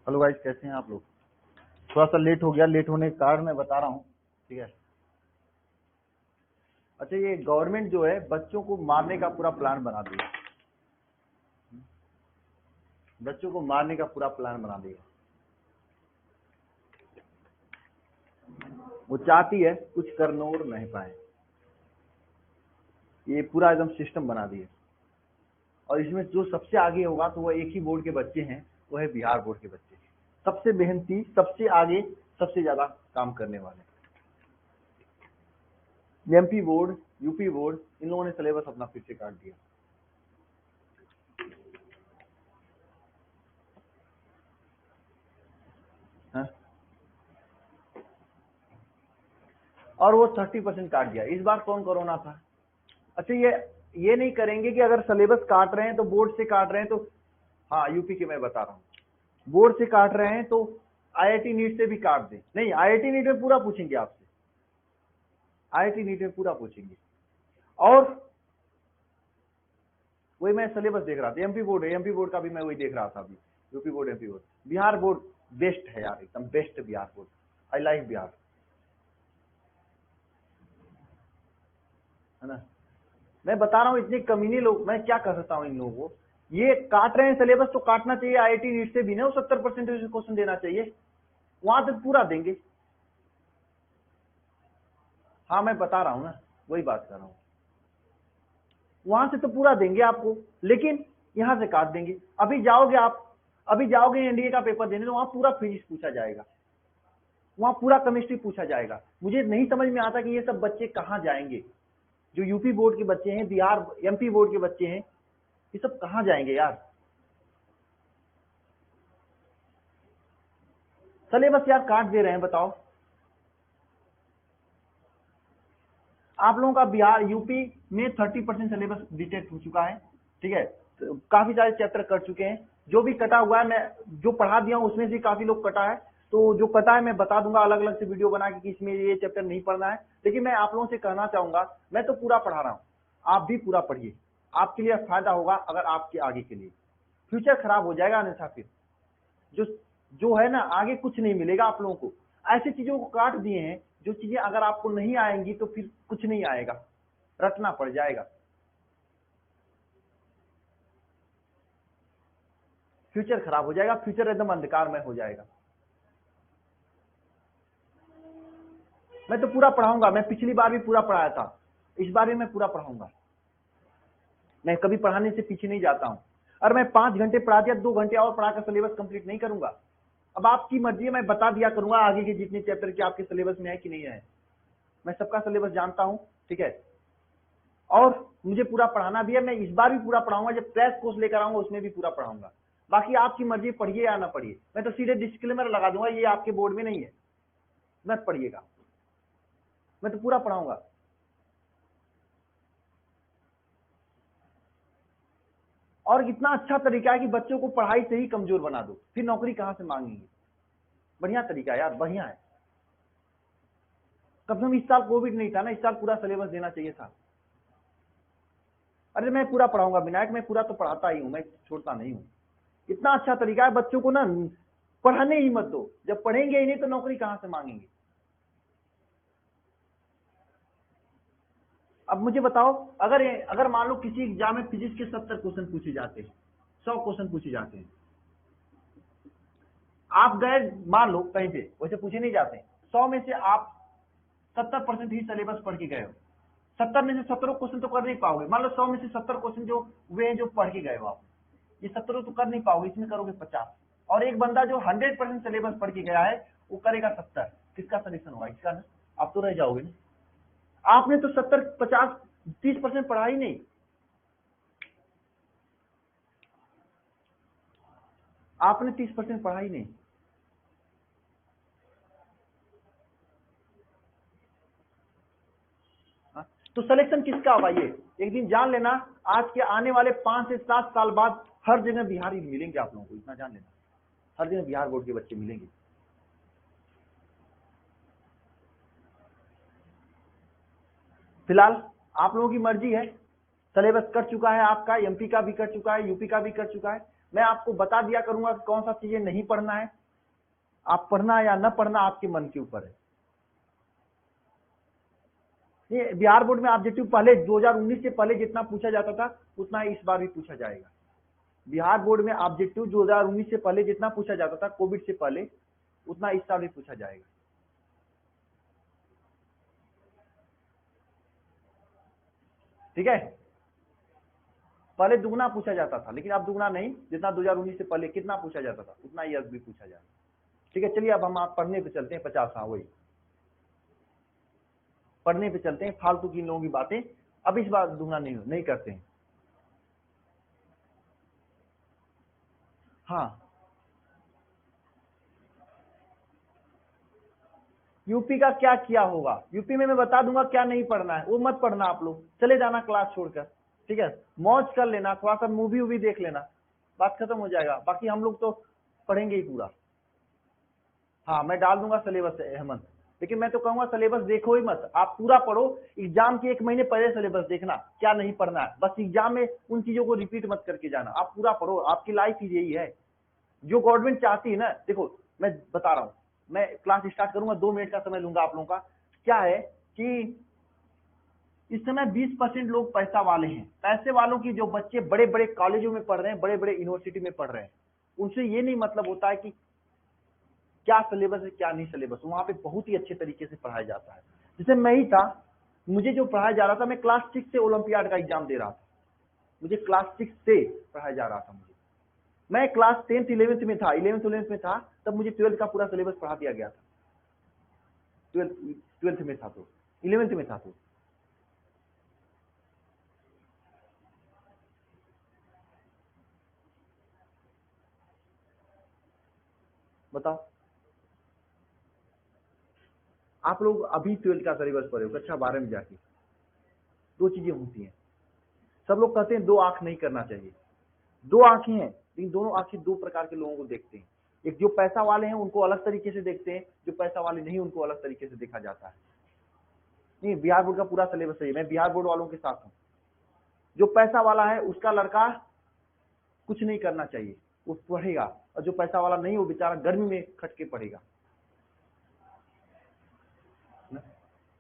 Hello guys, कैसे हैं आप लोग। थोड़ा सा लेट हो गया, लेट होने के कारण मैं बता रहा हूँ। ठीक है। अच्छा, ये गवर्नमेंट जो है बच्चों को मारने का पूरा प्लान बना दिया। बच्चों को मारने का पूरा प्लान बना दिया। वो चाहती है कुछ कर नोर नहीं पाए। ये पूरा एकदम सिस्टम बना दिया। और इसमें जो सबसे आगे होगा तो वो एक ही बोर्ड के बच्चे हैं, वो है बिहार बोर्ड के बच्चे। सबसे मेहनती, सबसे आगे, सबसे ज्यादा काम करने वाले। एमपी बोर्ड, यूपी बोर्ड, इन लोगों ने सिलेबस अपना फिर से काट दिया। हाँ? और वो 30% काट दिया। इस बार कौन कोरोना था। अच्छा, ये नहीं करेंगे कि अगर सिलेबस काट रहे हैं तो बोर्ड से काट रहे हैं तो, हाँ यूपी के मैं बता रहा हूँ, बोर्ड से काट रहे हैं तो आईआईटी नीट से भी काट दें। नहीं, आईआईटी नीट में पूरा पूछेंगे आपसे, आईआईटी नीट में पूरा पूछेंगे। और वही मैं सिलेबस देख रहा था, एमपी बोर्ड है, एमपी बोर्ड का भी मैं वही देख रहा था अभी। UP board, MP board, Bihar board best है यार, एकदम best Bihar board. I like Bihar, है ना। मैं बता रहा हूँ, इतने कमीने लोग, मैं क्या कर सकता हूँ इन लोगों को। ये काट रहे हैं सिलेबस तो काटना चाहिए आईआईटी नीट से भी ना, 70% क्वेश्चन देना चाहिए, वहां तक पूरा देंगे। हाँ मैं बता रहा हूँ ना, वही बात कर रहा हूँ। वहां से तो पूरा देंगे आपको, लेकिन यहां से काट देंगे। अभी जाओगे आप, अभी जाओगे एनडीए का पेपर देने तो वहां पूरा फिजिक्स पूछा जाएगा, वहां पूरा केमिस्ट्री पूछा जाएगा। मुझे नहीं समझ में आता कि ये सब बच्चे कहाँ जाएंगे। जो यूपी बोर्ड के बच्चे हैं, बिहार एमपी बोर्ड के बच्चे हैं, ये सब कहाँ जाएंगे यार। सिलेबस यार काट दे रहे हैं, बताओ। आप लोगों का बिहार यूपी में 30% सिलेबस डिटेक्ट हो चुका है। ठीक है, तो काफी सारे चैप्टर कर चुके हैं। जो भी कटा हुआ है, मैं जो पढ़ा दिया हूं उसमें से काफी लोग कटा है। तो जो कटा है मैं बता दूंगा अलग अलग से वीडियो बना के कि इसमें ये चैप्टर नहीं पढ़ना है। लेकिन मैं आप लोगों से कहना चाहूंगा, मैं तो पूरा पढ़ा रहा हूँ, आप भी पूरा पढ़िए। आपके लिए फायदा होगा, अगर आपके आगे के लिए। फ्यूचर खराब हो जाएगा अन्यथा फिर जो जो है ना, आगे कुछ नहीं मिलेगा आप लोगों को। ऐसी चीजों को काट दिए हैं, जो चीजें अगर आपको नहीं आएंगी तो फिर कुछ नहीं आएगा, रटना पड़ जाएगा। फ्यूचर खराब हो जाएगा, फ्यूचर एकदम अंधकार में हो जाएगा। मैं तो पूरा पढ़ाऊंगा, मैं पिछली बार भी पूरा पढ़ाया था, इस बार भी मैं पूरा पढ़ाऊंगा। मैं कभी पढ़ाने से पीछे नहीं जाता हूं। और मैं 5 घंटे पढ़ा दिया, 2 घंटे और पढ़ाकर सिलेबस कंप्लीट नहीं करूंगा। अब आपकी मर्जी है, मैं बता दिया करूंगा आगे के जितने चैप्टर के आपके सिलेबस में है कि नहीं है। मैं सबका सिलेबस जानता हूं। ठीक है, और मुझे पूरा पढ़ाना भी है। मैं इस बार भी पूरा पढ़ाऊंगा, जब क्रैश कोर्स लेकर आऊंगा उसमें भी पूरा पढ़ाऊंगा। बाकी आपकी मर्जी, पढ़िए या ना पढ़िए। मैं तो सीधे डिस्क्लेमर लगा दूंगा, ये आपके बोर्ड में नहीं है, मत पढ़िएगा। मैं तो पूरा पढ़ाऊंगा। और इतना अच्छा तरीका है कि बच्चों को पढ़ाई से ही कमजोर बना दो, फिर नौकरी कहां से मांगेंगे। बढ़िया तरीका है यार, बढ़िया है। कम से कम इस साल कोविड नहीं था ना, इस साल पूरा सिलेबस देना चाहिए था। अरे मैं पूरा पढ़ाऊंगा विनायक, मैं पूरा तो पढ़ाता ही हूँ, मैं छोड़ता नहीं हूँ। इतना अच्छा तरीका है, बच्चों को ना पढ़ाने ही मत दो। जब पढ़ेंगे ही नहीं तो नौकरी कहां से मांगेंगे। अब मुझे बताओ, अगर अगर मान लो किसी एग्जाम में फिजिक्स के 70 क्वेश्चन पूछे जाते हैं, 100 क्वेश्चन पूछे जाते हैं, आप गए मान लो कहीं पे, वैसे पूछे नहीं जाते, 100 में से आप 70% ही सिलेबस पढ़ के गए हो। 70 में से 17 क्वेश्चन तो कर नहीं पाओगे। मान लो 100 में से 70 क्वेश्चन जो वे हैं जो पढ़ के गए हो आप, ये 17 तो कर नहीं पाओगे, इसमें करोगे 50। और एक बंदा जो 100% सिलेबस पढ़ के गया है वो करेगा 70, किसका सलेक्शन होगा, इसका ना। आप तो रह जाओगे ना। आपने तो 70, 50, 30% पढ़ा ही नहीं। आपने 30% पढ़ा ही नहीं। हाँ? तो सिलेक्शन किसका होगा ये एक दिन जान लेना। आज के आने वाले 5 से 7 साल बाद हर जगह बिहारी मिलेंगे आप लोगों को, इतना जान लेना। हर जगह बिहार बोर्ड के बच्चे मिलेंगे। फिलहाल आप लोगों की मर्जी है। सिलेबस कट चुका है आपका, एमपी का भी कट चुका है, यूपी का भी कट चुका है। मैं आपको बता दिया करूंगा कि कौन सा चीजें नहीं पढ़ना है, आप पढ़ना या न पढ़ना आपके मन के ऊपर है। ये बिहार बोर्ड में ऑब्जेक्टिव पहले 2019 से पहले जितना पूछा जाता था उतना ही इस बार भी पूछा जाएगा। बिहार बोर्ड में ऑब्जेक्टिव 2019 से पहले जितना पूछा जाता था कोविड से पहले उतना इस साल भी पूछा जाएगा। ठीक है, पहले दुगना पूछा जाता था, लेकिन अब दुगना नहीं, जितना 2019 से पहले कितना पूछा जाता था उतना ही अब भी पूछा जाएगा। ठीक है, चलिए अब हम आप पढ़ने पे चलते हैं। 50, हाँ वही पढ़ने पे चलते हैं। फालतू की इन लोगों की बातें अब इस बार दुगना नहीं करते हैं। हाँ, यूपी का क्या किया होगा, यूपी में मैं बता दूंगा क्या नहीं पढ़ना है, वो मत पढ़ना आप लोग, चले जाना क्लास छोड़कर। ठीक है, मौज कर लेना, थोड़ा सा मूवी वूवी देख लेना, बात खत्म हो जाएगा। बाकी हम लोग तो पढ़ेंगे ही पूरा। हाँ, मैं डाल दूंगा सिलेबस हेमंत, लेकिन मैं तो कहूंगा सिलेबस देखो ही मत, आप पूरा पढ़ो। एग्जाम के 1 महीने पहले सिलेबस देखना क्या नहीं पढ़ना है, बस एग्जाम में उन चीजों को रिपीट मत करके जाना, आप पूरा पढ़ो। आपकी लाइफ ही यही है, जो गवर्नमेंट चाहती है ना। देखो मैं बता रहा हूँ, मैं क्लास स्टार्ट करूंगा, 2 मिनट का समय लूंगा आप लोगों का। क्या है कि इस समय 20% लोग पैसा वाले हैं। पैसे वालों की जो बच्चे बड़े बड़े कॉलेजों में पढ़ रहे हैं, बड़े बड़े यूनिवर्सिटी में पढ़ रहे हैं, उनसे ये नहीं मतलब होता है कि क्या सिलेबस है क्या नहीं सिलेबस। वहां पे बहुत ही अच्छे तरीके से पढ़ाया जाता है। जैसे मैं ही था, मुझे जो पढ़ाया जा रहा था, मैं क्लास 6 से ओलंपियाड का एग्जाम दे रहा था, मुझे क्लास 6 से पढ़ाया जा रहा था। मुझे, मैं क्लास 10th 11th में था, 11th 12th में था, तब मुझे 12th का पूरा सिलेबस पढ़ा दिया गया था। 12th में था तो 11th में था तो बताओ, आप लोग अभी 12th का सिलेबस पढ़े हो, कक्षा 12 में जाके। 2 चीजें होती हैं, सब लोग कहते हैं 2 आंख नहीं करना चाहिए। 2 आंखें हैं, लेकिन दोनों आंखें 2 प्रकार के लोगों को देखते हैं। एक जो पैसा वाले हैं उनको अलग तरीके से देखते हैं, जो पैसा वाले नहीं उनको अलग तरीके से देखा जाता है। नहीं, बिहार बोर्ड का पूरा सिलेबस है, मैं बिहार बोर्ड वालों के साथ हूँ। जो पैसा वाला है उसका लड़का कुछ नहीं करना चाहिए, वो पढ़ेगा, और जो पैसा वाला नहीं वो बेचारा गर्मी में खट के पढ़ेगा।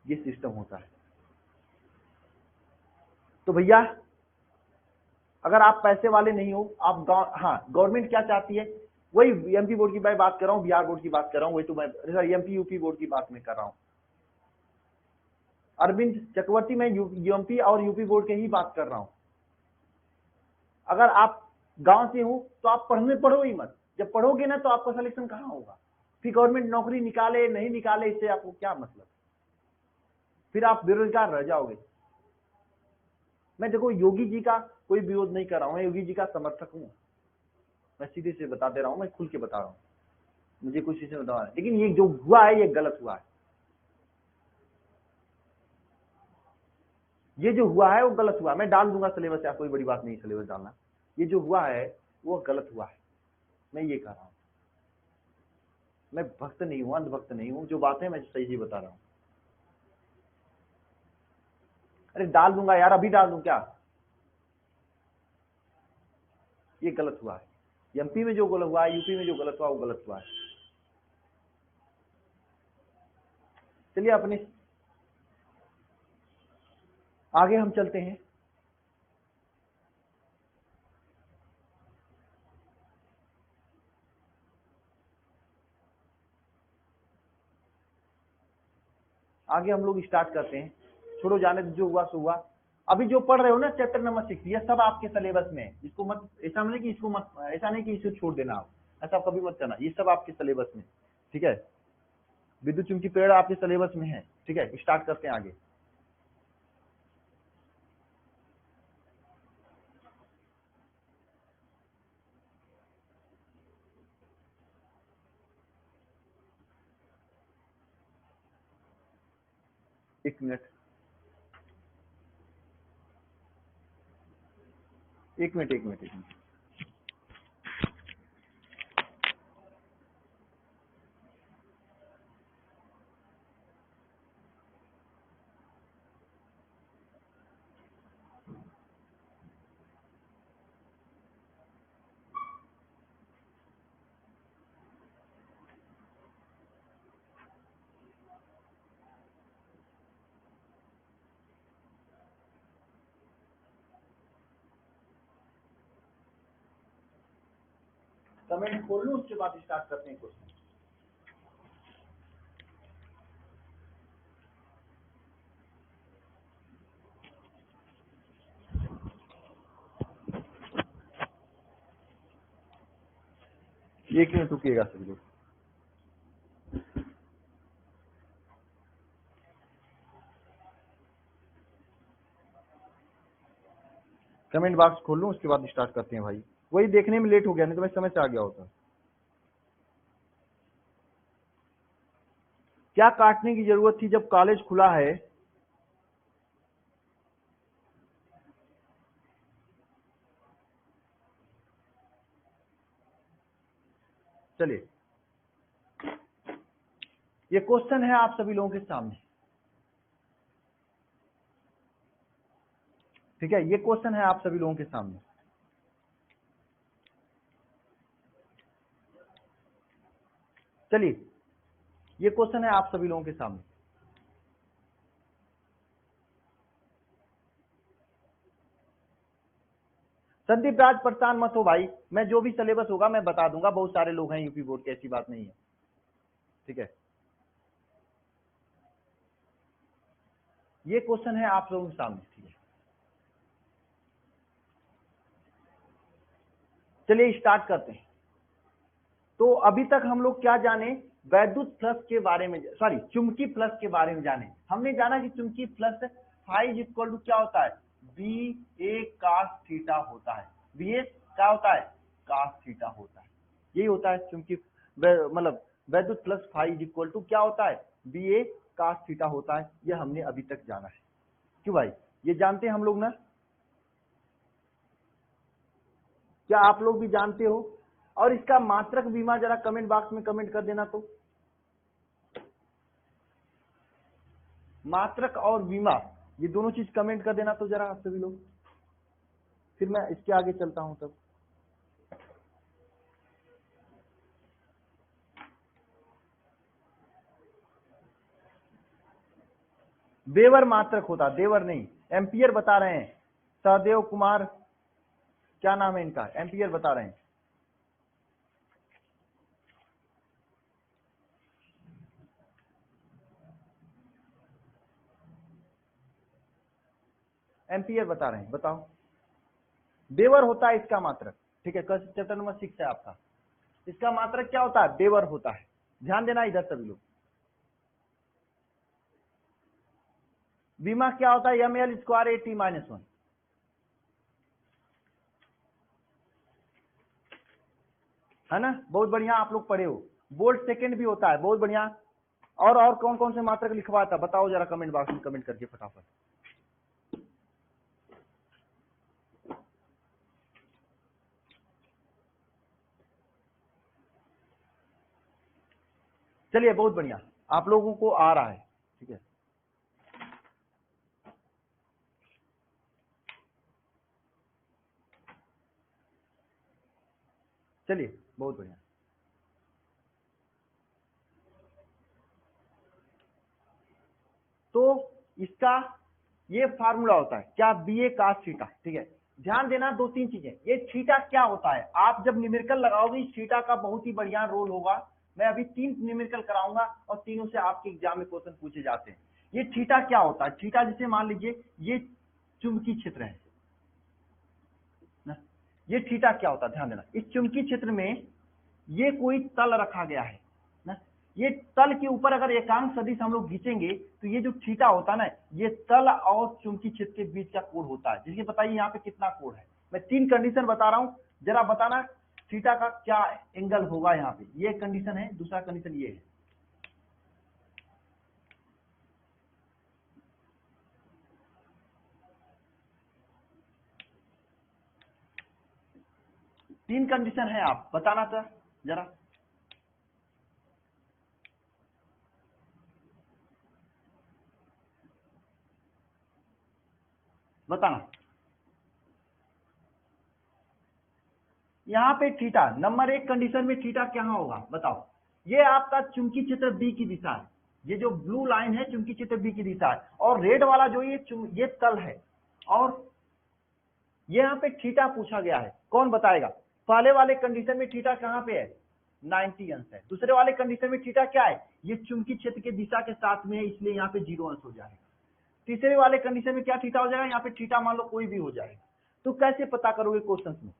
ये सिस्टम होता है। तो भैया अगर आप पैसे वाले नहीं हो, आप हाँ, गवर्नमेंट क्या चाहती है, वही एमपी बोर्ड की मैं बात कर रहा हूँ, बिहार बोर्ड की बात कर रहा हूँ, वही तो मैं एमपी यूपी बोर्ड की बात मैं कर रहा हूँ। अरविंद चक्रवर्ती, मैं एमपी और यूपी बोर्ड के ही बात कर रहा हूँ। अगर आप गांव से हो तो आप पढ़ो ही मत। जब पढ़ोगे ना तो आपका सिलेक्शन कहाँ होगा, फिर गवर्नमेंट नौकरी निकाले नहीं निकाले इससे आपको क्या मतलब, फिर आप बेरोजगार रह जाओगे। मैं देखो योगी जी का कोई विरोध नहीं कर रहा हूँ, मैं योगी जी का समर्थक हूँ, मैं सीधे से बता दे रहा हूँ, मैं खुल के बता रहा हूँ, मुझे कुछ चीजें बताना है, लेकिन ये जो हुआ है ये गलत हुआ है। ये जो हुआ है वो गलत हुआ है। मैं डाल दूंगा सिलेबस, या कोई बड़ी बात नहीं सिलेबस डालना। ये जो हुआ है वो गलत हुआ है, मैं ये कह रहा हूँ। मैं भक्त नहीं हूँ, अंधभक्त नहीं हूँ, जो बात है मैं सही ही बता रहा हूँ। अरे डाल दूंगा यार, अभी डाल दूं क्या, ये गलत हुआ है। एमपी में जो गलत हुआ है, यूपी में जो गलत हुआ वो गलत हुआ है। चलिए अपने आगे हम चलते हैं। आगे हम लोग स्टार्ट करते हैं, छोड़ो जाने, जो हुआ सो हुआ। अभी जो पढ़ रहे हो ना चैप्टर नंबर 6, ये सब आपके सिलेबस में है, इसको मत, ऐसा नहीं कि इसको मत, ऐसा नहीं कि इसे छोड़ देना आप, ऐसा कभी मत करना, ये सब आपके सिलेबस में। ठीक है, विद्युत चुंबकीय प्रेरण आपके सिलेबस में है। ठीक है, स्टार्ट करते हैं आगे। एक मिनट, एक मिनट, एक मिनट, एक मिनट। कमेंट खोल लूं उसके बाद स्टार्ट करते हैं क्वेश्चन। एक मिनट रुकिएगा सभी लोग। कमेंट बॉक्स खोल लूं उसके बाद स्टार्ट करते हैं भाई। वही देखने में लेट हो गया, नहीं तो मैं समय से आ गया होता। क्या काटने की जरूरत थी जब कॉलेज खुला है? चलिए, ये क्वेश्चन है आप सभी लोगों के सामने, ठीक है? ये क्वेश्चन है आप सभी लोगों के सामने। चलिए, ये क्वेश्चन है आप सभी लोगों के सामने। संदीप राज परेशान मत हो भाई, मैं जो भी सिलेबस होगा मैं बता दूंगा। बहुत सारे लोग हैं यूपी बोर्ड के, ऐसी बात नहीं है, ठीक है? ये क्वेश्चन है आप लोगों के सामने, ठीक है? चलिए स्टार्ट करते हैं। तो अभी तक हम लोग क्या जाने? वैद्युत फ्लक्स के बारे में, सॉरी चुंबकीय फ्लक्स के बारे में जाने। हमने जाना कि चुंबकीय फ्लक्स फाई इक्वल टू क्या होता है? बी ए कास थीटा होता है। बी ए क्या होता है? कास थीटा होता है। यही होता है चुंबकीय, मतलब वैद्युत फ्लक्स फाई इक्वल टू क्या होता है? बी ए कास थीटा होता है। यह हमने अभी तक जाना है। क्यों भाई? ये जानते हैं हम लोग ना? क्या आप लोग भी जानते हो? और इसका मात्रक बीमा जरा कमेंट बॉक्स में कमेंट कर देना। तो मात्रक और बीमा ये दोनों चीज कमेंट कर देना तो जरा आप सभी लोग, फिर मैं इसके आगे चलता हूं। तब देवर मात्रक होता, देवर नहीं, एम्पियर बता रहे हैं। सहदेव कुमार, क्या नाम है इनका? एम्पियर बता रहे हैं। एम्पियर बता रहे हैं, बताओ। देवर होता है इसका मात्रक, ठीक है? चैप्टर नंबर 6 है आपका। इसका मात्रक क्या होता है? देवर होता है। ध्यान देना इधर सभी लोग। बीमा क्या होता है? M L square A T minus 1, है ना? बहुत बढ़िया, आप लोग पढ़े हो। वोल्ट सेकेंड भी होता है, बहुत बढ़िया। और कौन कौन से मात्रक लिखवाया था बताओ जरा कमेंट बॉक्स में कमेंट करके फटाफट। चलिए बहुत बढ़िया, आप लोगों को आ रहा है, ठीक है? चलिए बहुत बढ़िया। तो इसका ये फार्मूला होता है क्या? बी ए कास थीटा, ठीक है? ध्यान देना दो तीन चीजें। ये थीटा क्या होता है? आप जब न्यूमेरिकल लगाओगे इस थीटा का बहुत ही बढ़िया रोल होगा। मैं अभी 3 न्यूमेरिकल कराऊंगा और तीनों से आपके एग्जाम में क्वेश्चन पूछे जाते हैं। ये थीटा क्या होता है? थीटा जैसे मान लीजिए ये चुंबकीय क्षेत्र है ना, ये थीटा क्या होता है? ध्यान देना, इस चुंबकीय क्षेत्र में ये कोई तल रखा गया है ना, ये तल के ऊपर अगर एकांक सदिश हम लोग खींचेंगे तो ये जो थीटा होता है ना, ये तल और चुंबकीय क्षेत्र के बीच का कोण होता है। जिसके बताइए यहाँ पे कितना कोण है? मैं 3 कंडीशन बता रहा हूं, जरा बताना थीटा का क्या एंगल होगा। यहाँ पे ये कंडीशन है, दूसरा कंडीशन ये है। तीन कंडीशन है, आप बताना था जरा। बताना। यहाँ पे थीटा नंबर 1 कंडीशन में थीटा क्या होगा बताओ? ये आपका चुंबकीय क्षेत्र बी की दिशा है। ये जो ब्लू लाइन है चुंबकीय क्षेत्र बी की दिशा है, और रेड वाला जो ये तल है, और ये यहाँ पे थीटा पूछा गया है। कौन बताएगा? पहले वाले कंडीशन में थीटा कहाँ पे है, 90 अंश है। दूसरे वाले कंडीशन में थीटा क्या है, ये चुंबकीय क्षेत्र के दिशा के साथ में है, इसलिए यहाँ पे 0 अंश हो जाएगा। तीसरे वाले कंडीशन में क्या थीटा हो जाएगा, यहाँ पे थीटा मान लो कोई भी हो जाएगा। तो कैसे पता करोगे क्वेश्चन में,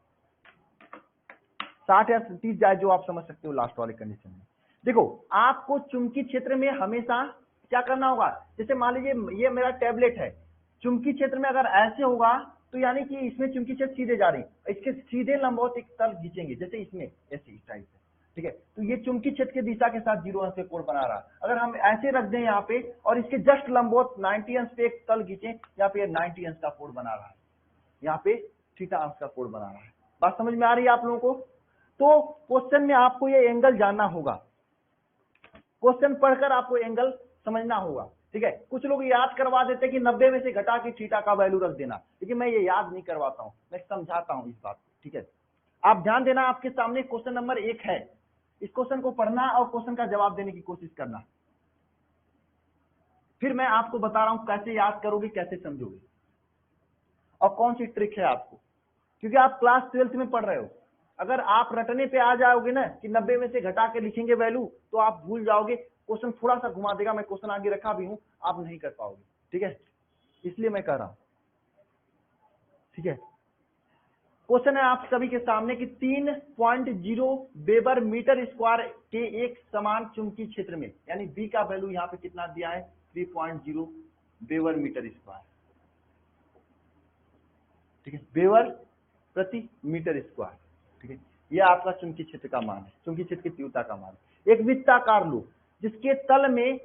60 या 30 जाए जो आप समझ सकते हो लास्ट वाले कंडीशन में। देखो आपको चुंबकीय क्षेत्र में हमेशा क्या करना होगा, जैसे मान लीजिए ये मेरा टैबलेट है, चुंबकीय क्षेत्र में अगर ऐसे होगा तो यानी कि इसमें चुंबकीय क्षेत्र सीधे जा रही है, इसके सीधे लंबवत एक तल खींचेंगे, जैसे इसमें ऐसे इस टाइप से, ठीक है। तो ये चुंबकीय क्षेत्र के दिशा के साथ 0 अंश पे कोण बना रहा है। अगर हम ऐसे रख दें यहाँ पे और इसके जस्ट लंबवत 90 अंश पे एक तल खींचे, यहाँ पे 90 अंश का कोण बना रहा है, यहाँ पे थीटा अंश का कोण बना रहा है। बात समझ में आ रही है आप लोगों को। तो क्वेश्चन में आपको ये एंगल जानना होगा, क्वेश्चन पढ़कर आपको एंगल समझना होगा, ठीक है। कुछ लोग याद करवा देते कि 90 में से घटा के थीटा का वैल्यू रख देना, लेकिन मैं ये याद नहीं करवाता हूं, मैं समझाता हूं इस बात, ठीक है। आप ध्यान देना, आपके सामने क्वेश्चन नंबर 1 है, इस क्वेश्चन को पढ़ना और क्वेश्चन का जवाब देने की कोशिश करना। फिर मैं आपको बता रहा हूं कैसे याद करोगे, कैसे समझोगे और कौन सी ट्रिक है आपको, क्योंकि आप क्लास 12th में पढ़ रहे हो। अगर आप रटने पे आ जाओगे ना कि 90 में से घटा के लिखेंगे वैल्यू, तो आप भूल जाओगे, क्वेश्चन थोड़ा सा घुमा देगा, मैं क्वेश्चन आगे रखा भी हूं, आप नहीं कर पाओगे, ठीक है, इसलिए मैं कह रहा हूं, ठीक है। क्वेश्चन है आप सभी के सामने कि 3.0 वेबर मीटर स्क्वायर के एक समान चुंबकीय क्षेत्र में, यानी बी का वैल्यू यहाँ पे कितना दिया है, 3.0 वेबर मीटर स्क्वायर, ठीक है, वेबर प्रति मीटर स्क्वायर, ठीक है। यह आपका चुंबकीय क्षेत्र का मान है, चुंबकीय क्षेत्र की तीव्रता का मान है। एक वृत्ताकार लो जिसके तल में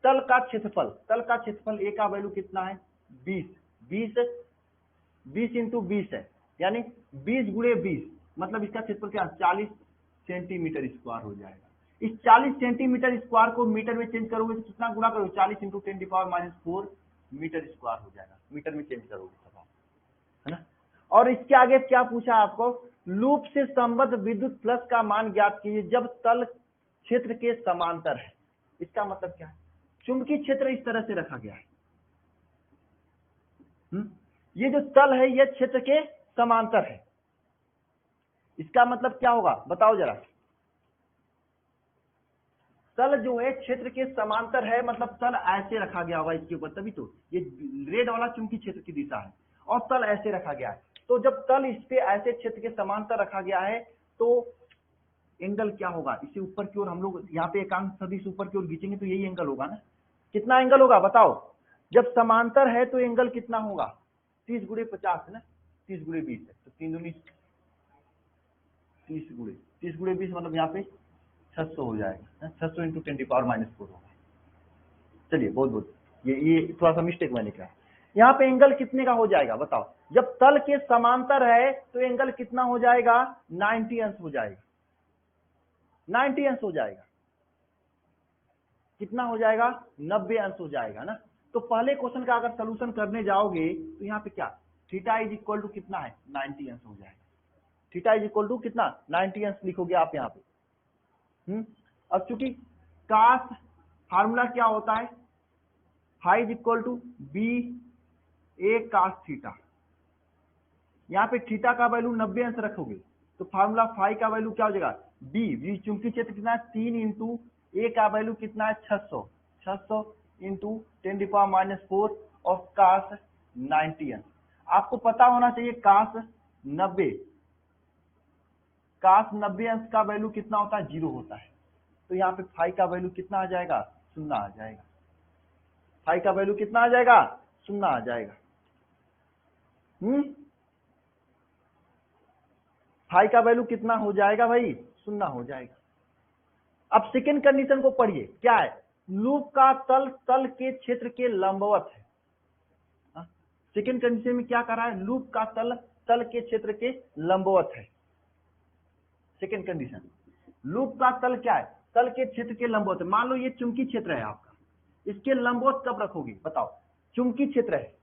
तल का क्षेत्रफल ए का वैल्यू कितना है, 20 इंटू 20 है, यानी 20 गुणे 20, मतलब इसका क्षेत्रफल क्या, 40 सेंटीमीटर स्क्वायर हो जाएगा। इस 40 सेंटीमीटर स्क्वायर को मीटर में चेंज करोगे तो कितना गुणा करोगे, 40 इंटू 10⁻⁴ मीटर स्क्वायर हो जाएगा, मीटर में चेंज करोगे सब, है ना। और इसके आगे क्या पूछा आपको, लूप से संबद्ध विद्युत फ्लक्स का मान ज्ञात कीजिए जब तल क्षेत्र के समांतर है। इसका मतलब क्या है, चुंबकीय क्षेत्र इस तरह से रखा गया है, ये जो तल है यह क्षेत्र के समांतर है, इसका मतलब क्या होगा बताओ जरा। तल जो है क्षेत्र के समांतर है, मतलब तल ऐसे रखा गया होगा इसके ऊपर, तभी तो ये रेड वाला चुंबकीय क्षेत्र की दिशा है और तल ऐसे रखा गया है। तो जब तल इस पे ऐसे क्षेत्र के समांतर रखा गया है तो एंगल क्या होगा, इसे ऊपर की ओर हम लोग यहाँ पे एकांक सदिश ऊपर की ओर खींचेंगे तो यही एंगल होगा ना। कितना एंगल होगा बताओ, जब समांतर है तो एंगल कितना होगा, 30 गुणे 50 है ना, 30 गुणे 20 है, तो 3 दूनी 30 गुणे 20 मतलब यहाँ पे 600 हो जाएगा, 600 इंटू 10⁻⁴ होगा। चलिए बहुत ये थोड़ा सा मिस्टेक मैंने किया, यहाँ पे एंगल कितने का हो जाएगा बताओ, जब तल के समांतर है तो एंगल कितना हो जाएगा, 90 अंश हो जाएगा, 90 अंश हो जाएगा, कितना हो जाएगा, 90 अंश हो जाएगा ना। तो पहले क्वेश्चन का अगर सोल्यूशन करने जाओगे तो यहाँ पे क्या, थीटा इज इक्वल टू कितना है, 90 अंश हो जाएगा, थीटा इज इक्वल टू कितना, 90 अंश लिखोगे आप यहाँ पे। अब चूंकि कास फार्मूला क्या होता है, phi is equal to B A cos theta, यहाँ पे थीटा का वैल्यू 90 अंश रखोगे तो फार्मूला फाई का वैल्यू क्या हो जाएगा, बी चुंबकीय क्षेत्र कितना है, 3 इंटू ए का वैल्यू कितना है, 600 इंटू 10⁻⁴ और कास 90 अंश। आपको पता होना चाहिए कास 90 अंश का वैल्यू कितना होता है, 0 होता है। तो यहाँ पे फाई का वैल्यू कितना आ जाएगा, 0 आ जाएगा, फाई का वैल्यू कितना आ जाएगा, 0 आ जाएगा। फाई का वैल्यू कितना हो जाएगा भाई, 0 हो जाएगा। अब सेकेंड कंडीशन को पढ़िए, क्या है, लूप का तल के क्षेत्र के लंबवत है। सेकेंड कंडीशन में क्या कर रहा है, लूप का तल के क्षेत्र के लंबवत है। सेकेंड कंडीशन, लूप का तल क्या है, तल के क्षेत्र के लंबवत है। मान लो ये चुंबकीय क्षेत्र है आपका, इसके लंबवत कब रखोगे बताओ, चुंबकीय क्षेत्र है,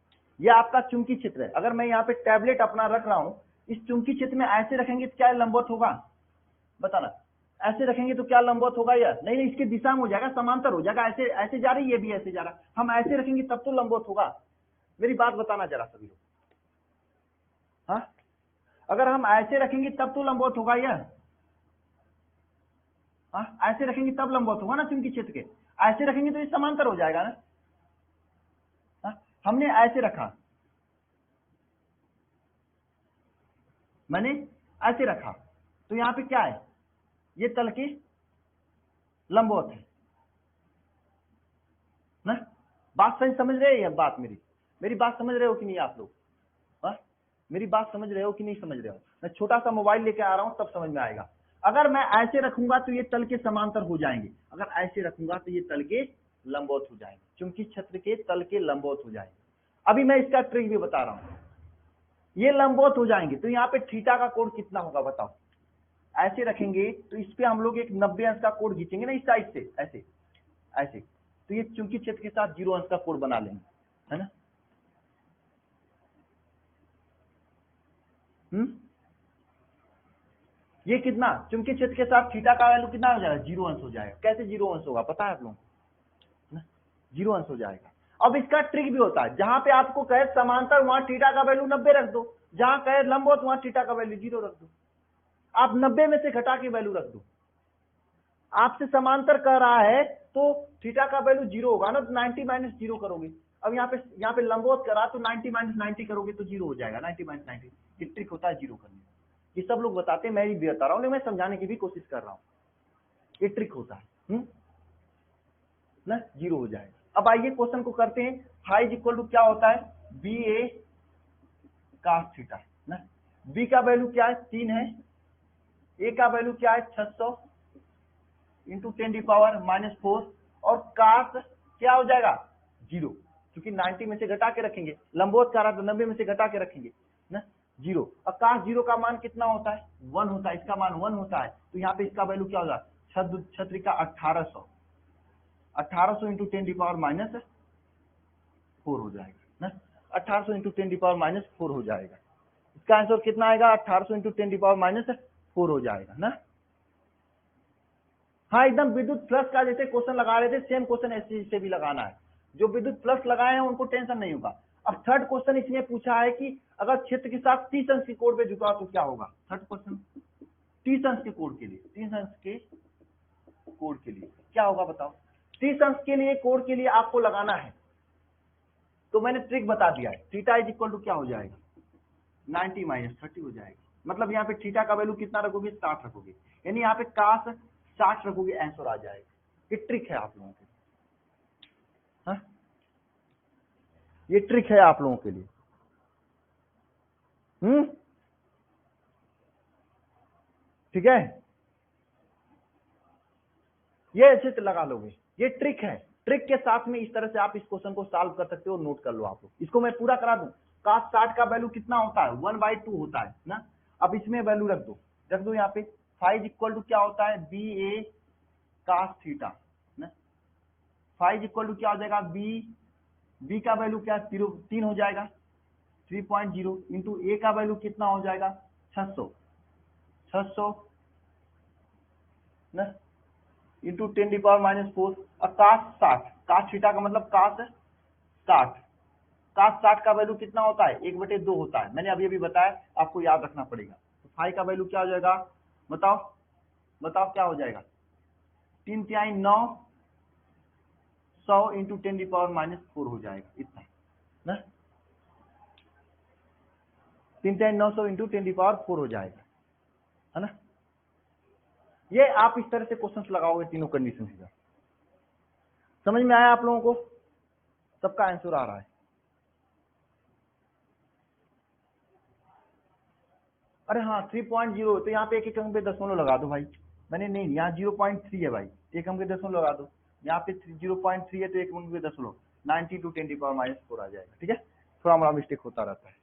यह आपका चुंबकीय क्षेत्र है। अगर मैं यहाँ पे टैबलेट अपना रख रहा हूं, इस चुंबकीय क्षेत्र में ऐसे रखेंगे तो क्या लंबवत होगा बताना, ऐसे रखेंगे तो क्या लंबवत होगा, या नहीं इसकी दिशा में हो जाएगा, समांतर हो जाएगा, ऐसे ऐसे जा रही है, ये भी ऐसे जा रहा है, हम ऐसे रखेंगे तब तो लंबवत होगा। मेरी बात बताना जरा सभी लोग, हाँ अगर हम ऐसे रखेंगे तब तो लंबवत होगा यह, हाँ ऐसे रखेंगे तब लंबवत होगा ना चुंबकीय क्षेत्र के, ऐसे रखेंगे तो ये समांतर हो जाएगा ना। हाँ? हमने ऐसे रखा, मैंने ऐसे रखा, तो यहाँ पे क्या है, ये तल के लंबवत है ना। बात सही समझ रहे हैं, बात मेरी बात समझ रहे हो कि नहीं आप लोग? हाँ? मेरी बात समझ रहे हो कि नहीं समझ रहे हो? मैं छोटा सा मोबाइल लेके आ रहा हूं तब समझ में आएगा। अगर मैं ऐसे रखूंगा तो ये तल के समांतर हो जाएंगे, अगर ऐसे रखूंगा तो ये तल के लंबवत हो जाएंगे, चुंबकीय क्षेत्र के तल के लंबवत हो जाएंगे। अभी मैं इसका ट्रिक भी बता रहा हूं, ये लंबवत हो जाएंगे तो यहाँ पे थीटा का कोण कितना होगा बताओ। ऐसे रखेंगे तो इस पे हम लोग एक 90 अंश का कोण खींचेंगे ना इस साइड से, ऐसे ऐसे, तो ये चुंबकीय क्षेत्र के साथ 0 अंश का कोण बना लेंगे, है ना। ये कितना चुंबकीय क्षेत्र के साथ थीटा का वैल्यू कितना हो जाएगा, 0 अंश हो जाएगा। कैसे 0 अंश होगा पता है आप लोगों को, 0 अंश हो जाएगा। अब इसका ट्रिक भी होता है, जहां पे आपको कहे समांतर वहां थीटा का वैल्यू 90 रख दो, जहां कहे लंबवत वहां थीटा का वैल्यू 0 रख दो। आप 90 में से घटा के वैल्यू रख दो। आपसे समांतर कह रहा है तो थीटा का वैल्यू 0 होगा ना, तो 90 माइनस 0 करोगे। अब यहाँ पे लंबवत करा तो 90 माइनस 90 करोगे तो 0 हो जाएगा, 90 माइनस 90। ये ट्रिक होता है 0 करने, ये सब लोग बताते हैं, मैं भी बता रहा हूँ, मैं समझाने की भी कोशिश कर रहा हूँ। ये ट्रिक होता है ना, 0 हो जाएगा। अब आइए क्वेश्चन को करते हैं। फाई इक्वल टू क्या होता है, बी ए कास थीटा ना। बी का वैल्यू क्या है, 3 है, ए का वैल्यू क्या है 600 इंटू 10⁻⁻4, और कास क्या हो जाएगा 0, क्योंकि 90 में से घटा के रखेंगे, लंबवत का रहा तो 90 में से घटा के रखेंगे ना, 0। और कास 0 का मान कितना होता है, 1 होता है, इसका मान 1 होता है, तो यहाँ पे इसका वैल्यू क्या होगा, छत्र का 1800 इंटू 10⁻⁻4 हो जाएगा ना, 1800 इंटू 10⁻⁻4 हो जाएगा। इसका आंसर कितना आएगा, 1800 इंटू 10⁻⁻4 हो जाएगा ना। हाँ एकदम विद्युत प्लस का जैसे क्वेश्चन लगा रहे थे, सेम क्वेश्चन ऐसे से भी लगाना है। जो विद्युत प्लस लगाए हैं उनको टेंशन नहीं होगा। अब थर्ड क्वेश्चन इसने पूछा है कि अगर क्षेत्र के साथ 30 अंश के कोण पे झुका तो क्या होगा। थर्ड क्वेश्चन 30 अंश के कोण के लिए, 30 अंश के कोण के लिए क्या होगा बताओ। 30 अंश के लिए कोण के लिए आपको लगाना है, तो मैंने ट्रिक बता दिया है। थीटा इज इक्वल टू क्या हो जाएगा, 90 माइनस 30 हो जाएगा। मतलब यहाँ पे थीटा का वैल्यू कितना रखोगे, 60 रखोगे, यानी यहाँ पे काश 60 रखोगे, आंसर आ जाएगा। ये ट्रिक है आप लोगों के लिए, हाँ ये ट्रिक है आप लोगों के लिए। ठीक है, ये ऐसे तो लगा लोगे, ये ट्रिक है। ट्रिक के साथ में इस तरह से आप इस क्वेश्चन को सॉल्व कर सकते हो, नोट कर लो आप लोग। इसको मैं पूरा करा दूं, काश 60 का वैल्यू कितना होता है, 1/2 होता है ना। अब इसमें वैल्यू रख दो यहाँ पे। फाइव इक्वल टू क्या होता है, बी ए कास थीटा ना। फाइव इक्वल टू क्या हो जाएगा, बी का वैल्यू क्या, 3 हो जाएगा, 3.0 इंटू ए का वैल्यू कितना हो जाएगा, 600 ना, इंटू 10⁻⁻4, और कास 60, कास थीटा का मतलब कास 60, कास 60 का वैल्यू कितना होता है, 1/2 होता है। मैंने अभी बताया, आपको याद रखना पड़ेगा। तो फाइव का वैल्यू क्या हो जाएगा, बताओ क्या हो जाएगा, 3×3 9, 100 इंटू 10⁻⁻4 हो जाएगा, इतना ना, 3×3 900 इंटू 10⁻4 हो जाएगा, है ना। ये आप इस तरह से क्वेश्चंस लगाओगे तीनों कंडीशन का। समझ में आया आप लोगों को, सबका आंसर आ रहा है। अरे हाँ 3.0, तो यहाँ पे एक अंक पे दशमलव लगा दो भाई। मैंने नहीं, यहाँ 0.3 है भाई, एक अंक पे दशमलव लगा दो। यहाँ पे 0.3 है तो एक अंक पे दशमलव, 90 टू 10⁻⁴ आ जाएगा। ठीक है, थोड़ा मोड़ा मिस्टेक होता रहता है।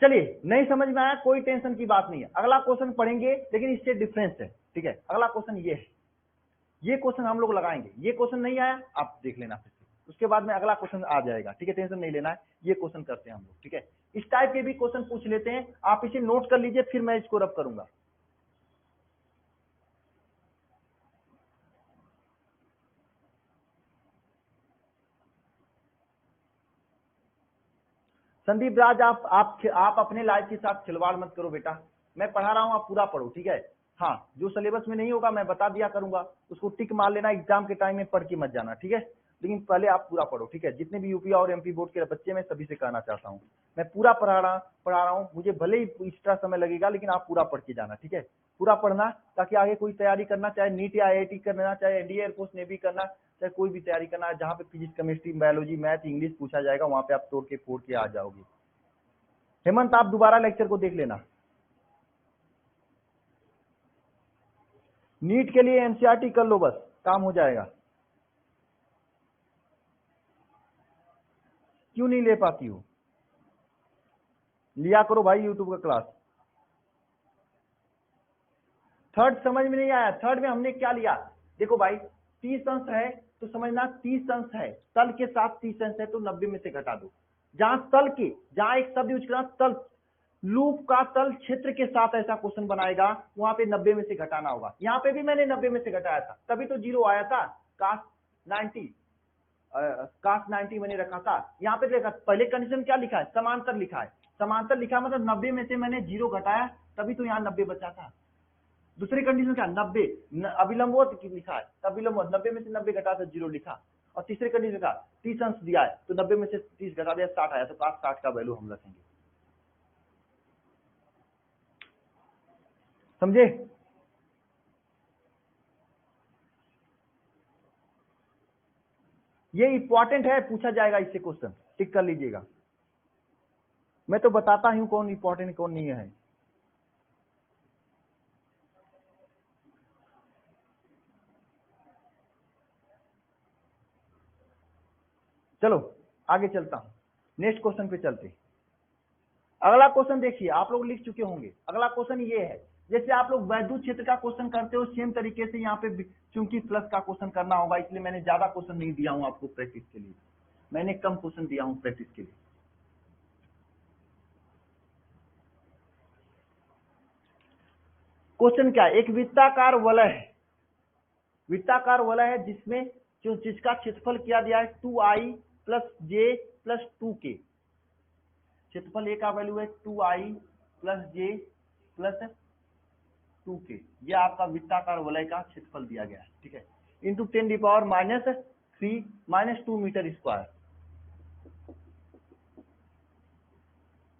चलिए, नहीं समझ में आया कोई टेंशन की बात नहीं है, अगला क्वेश्चन पढ़ेंगे, लेकिन इससे डिफरेंस है। ठीक है, अगला क्वेश्चन ये है, ये क्वेश्चन हम लोग लगाएंगे। ये क्वेश्चन नहीं आया आप देख लेना फिर से, उसके बाद में अगला क्वेश्चन आ जाएगा। ठीक है, टेंशन नहीं लेना है, ये क्वेश्चन करते हैं हम लोग। ठीक है, इस टाइप के भी क्वेश्चन पूछ लेते हैं, आप इसे नोट कर लीजिए, फिर मैं इसको रब करूंगा। संदीप राज, आप अपने लाइफ के साथ खिलवाड़ मत करो बेटा, मैं पढ़ा रहा हूँ, आप पूरा पढ़ो, ठीक है। हाँ, जो सिलेबस में नहीं होगा मैं बता दिया करूंगा, उसको टिक मार लेना, एग्जाम के टाइम में पढ़ के मत जाना, ठीक है। लेकिन पहले आप पूरा पढ़ो, ठीक है। जितने भी यूपी और एमपी बोर्ड के बच्चे, मैं सभी से कहना चाहता हूँ, मैं पूरा पढ़ा रहा हूँ, मुझे भले ही एक्स्ट्रा समय लगेगा, लेकिन आप पूरा पढ़ के जाना, ठीक है। पूरा पढ़ना, ताकि आगे कोई तैयारी करना, चाहे नीट या IIT करना, चाहे एनडीए एयरफोर्स नेवी करना, चाहे कोई भी तैयारी करना है, जहाँ पे physics, chemistry, biology, math, English पूछा जाएगा, वहां पे आप तोड़ के फोड़ के आ जाओगे। हेमंत, आप दोबारा लेक्चर को देख लेना। नीट के लिए एनसीईआरटी कर लो, बस काम हो जाएगा। क्यों नहीं ले पाती हो? लिया करो भाई यूट्यूब का क्लास। थर्ड समझ में नहीं आया? थर्ड में हमने क्या लिया? देखो भाई, 30 अंश है तो समझना 30 अंश है, तल के साथ 30 अंश है तो 90 में से घटा दो। जहां तल के, जहां एक शब्द यूज करना, तल, लूप का तल क्षेत्र के साथ ऐसा क्वेश्चन बनाएगा, वहां पे 90 में से घटाना होगा। यहाँ पे भी मैंने 90 में से घटाया था, तभी तो 0 आया था। काश 90 मैंने रखा था। यहाँ पे देखा, पहले कंडीशन क्या लिखा है? समांतर लिखा है। समांतर लिखा मतलब 90 में से मैंने 0 घटाया, तभी तो यहाँ 90 बचा था। दूसरी कंडीशन क्या? 90 अविलंबवत लिखा है, अविलंबवत 90 में से 90 घटा तो 0 लिखा। और तीसरे कंडीशन का 30 अंश दिया है तो 90 में से 30 घटा दिया, 60 आया, तो 60 का वैल्यू हम रखेंगे। समझे? ये इंपॉर्टेंट है, पूछा जाएगा इससे क्वेश्चन, टिक कर लीजिएगा। मैं तो बताता हूं कौन इंपॉर्टेंट कौन नहीं है। चलो आगे चलता हूं, नेक्स्ट क्वेश्चन पे चलते। अगला क्वेश्चन देखिए, आप लोग लिख चुके होंगे। अगला क्वेश्चन ये है, जैसे आप लोग वैद्युत क्षेत्र का क्वेश्चन करते हो, सेम तरीके से यहाँ पे चूंकि प्लस का क्वेश्चन करना होगा, इसलिए मैंने ज्यादा क्वेश्चन नहीं दिया हूं आपको प्रैक्टिस के लिए, मैंने कम क्वेश्चन दिया हूं प्रैक्टिस के लिए। क्वेश्चन क्या है? एक वृत्ताकार वलय है, वृत्ताकार वलय है जिसमें जिसका क्षेत्रफल क्या दिया है? 2i प्लस जे प्लस 2k। क्षेत्रफल ए का वैल्यू है 2i प्लस जे प्लस 2k। यह आपका वृत्ताकार वलय का क्षेत्रफल दिया गया है, ठीक है। इंटू 10⁻³ -2 मीटर स्क्वायर,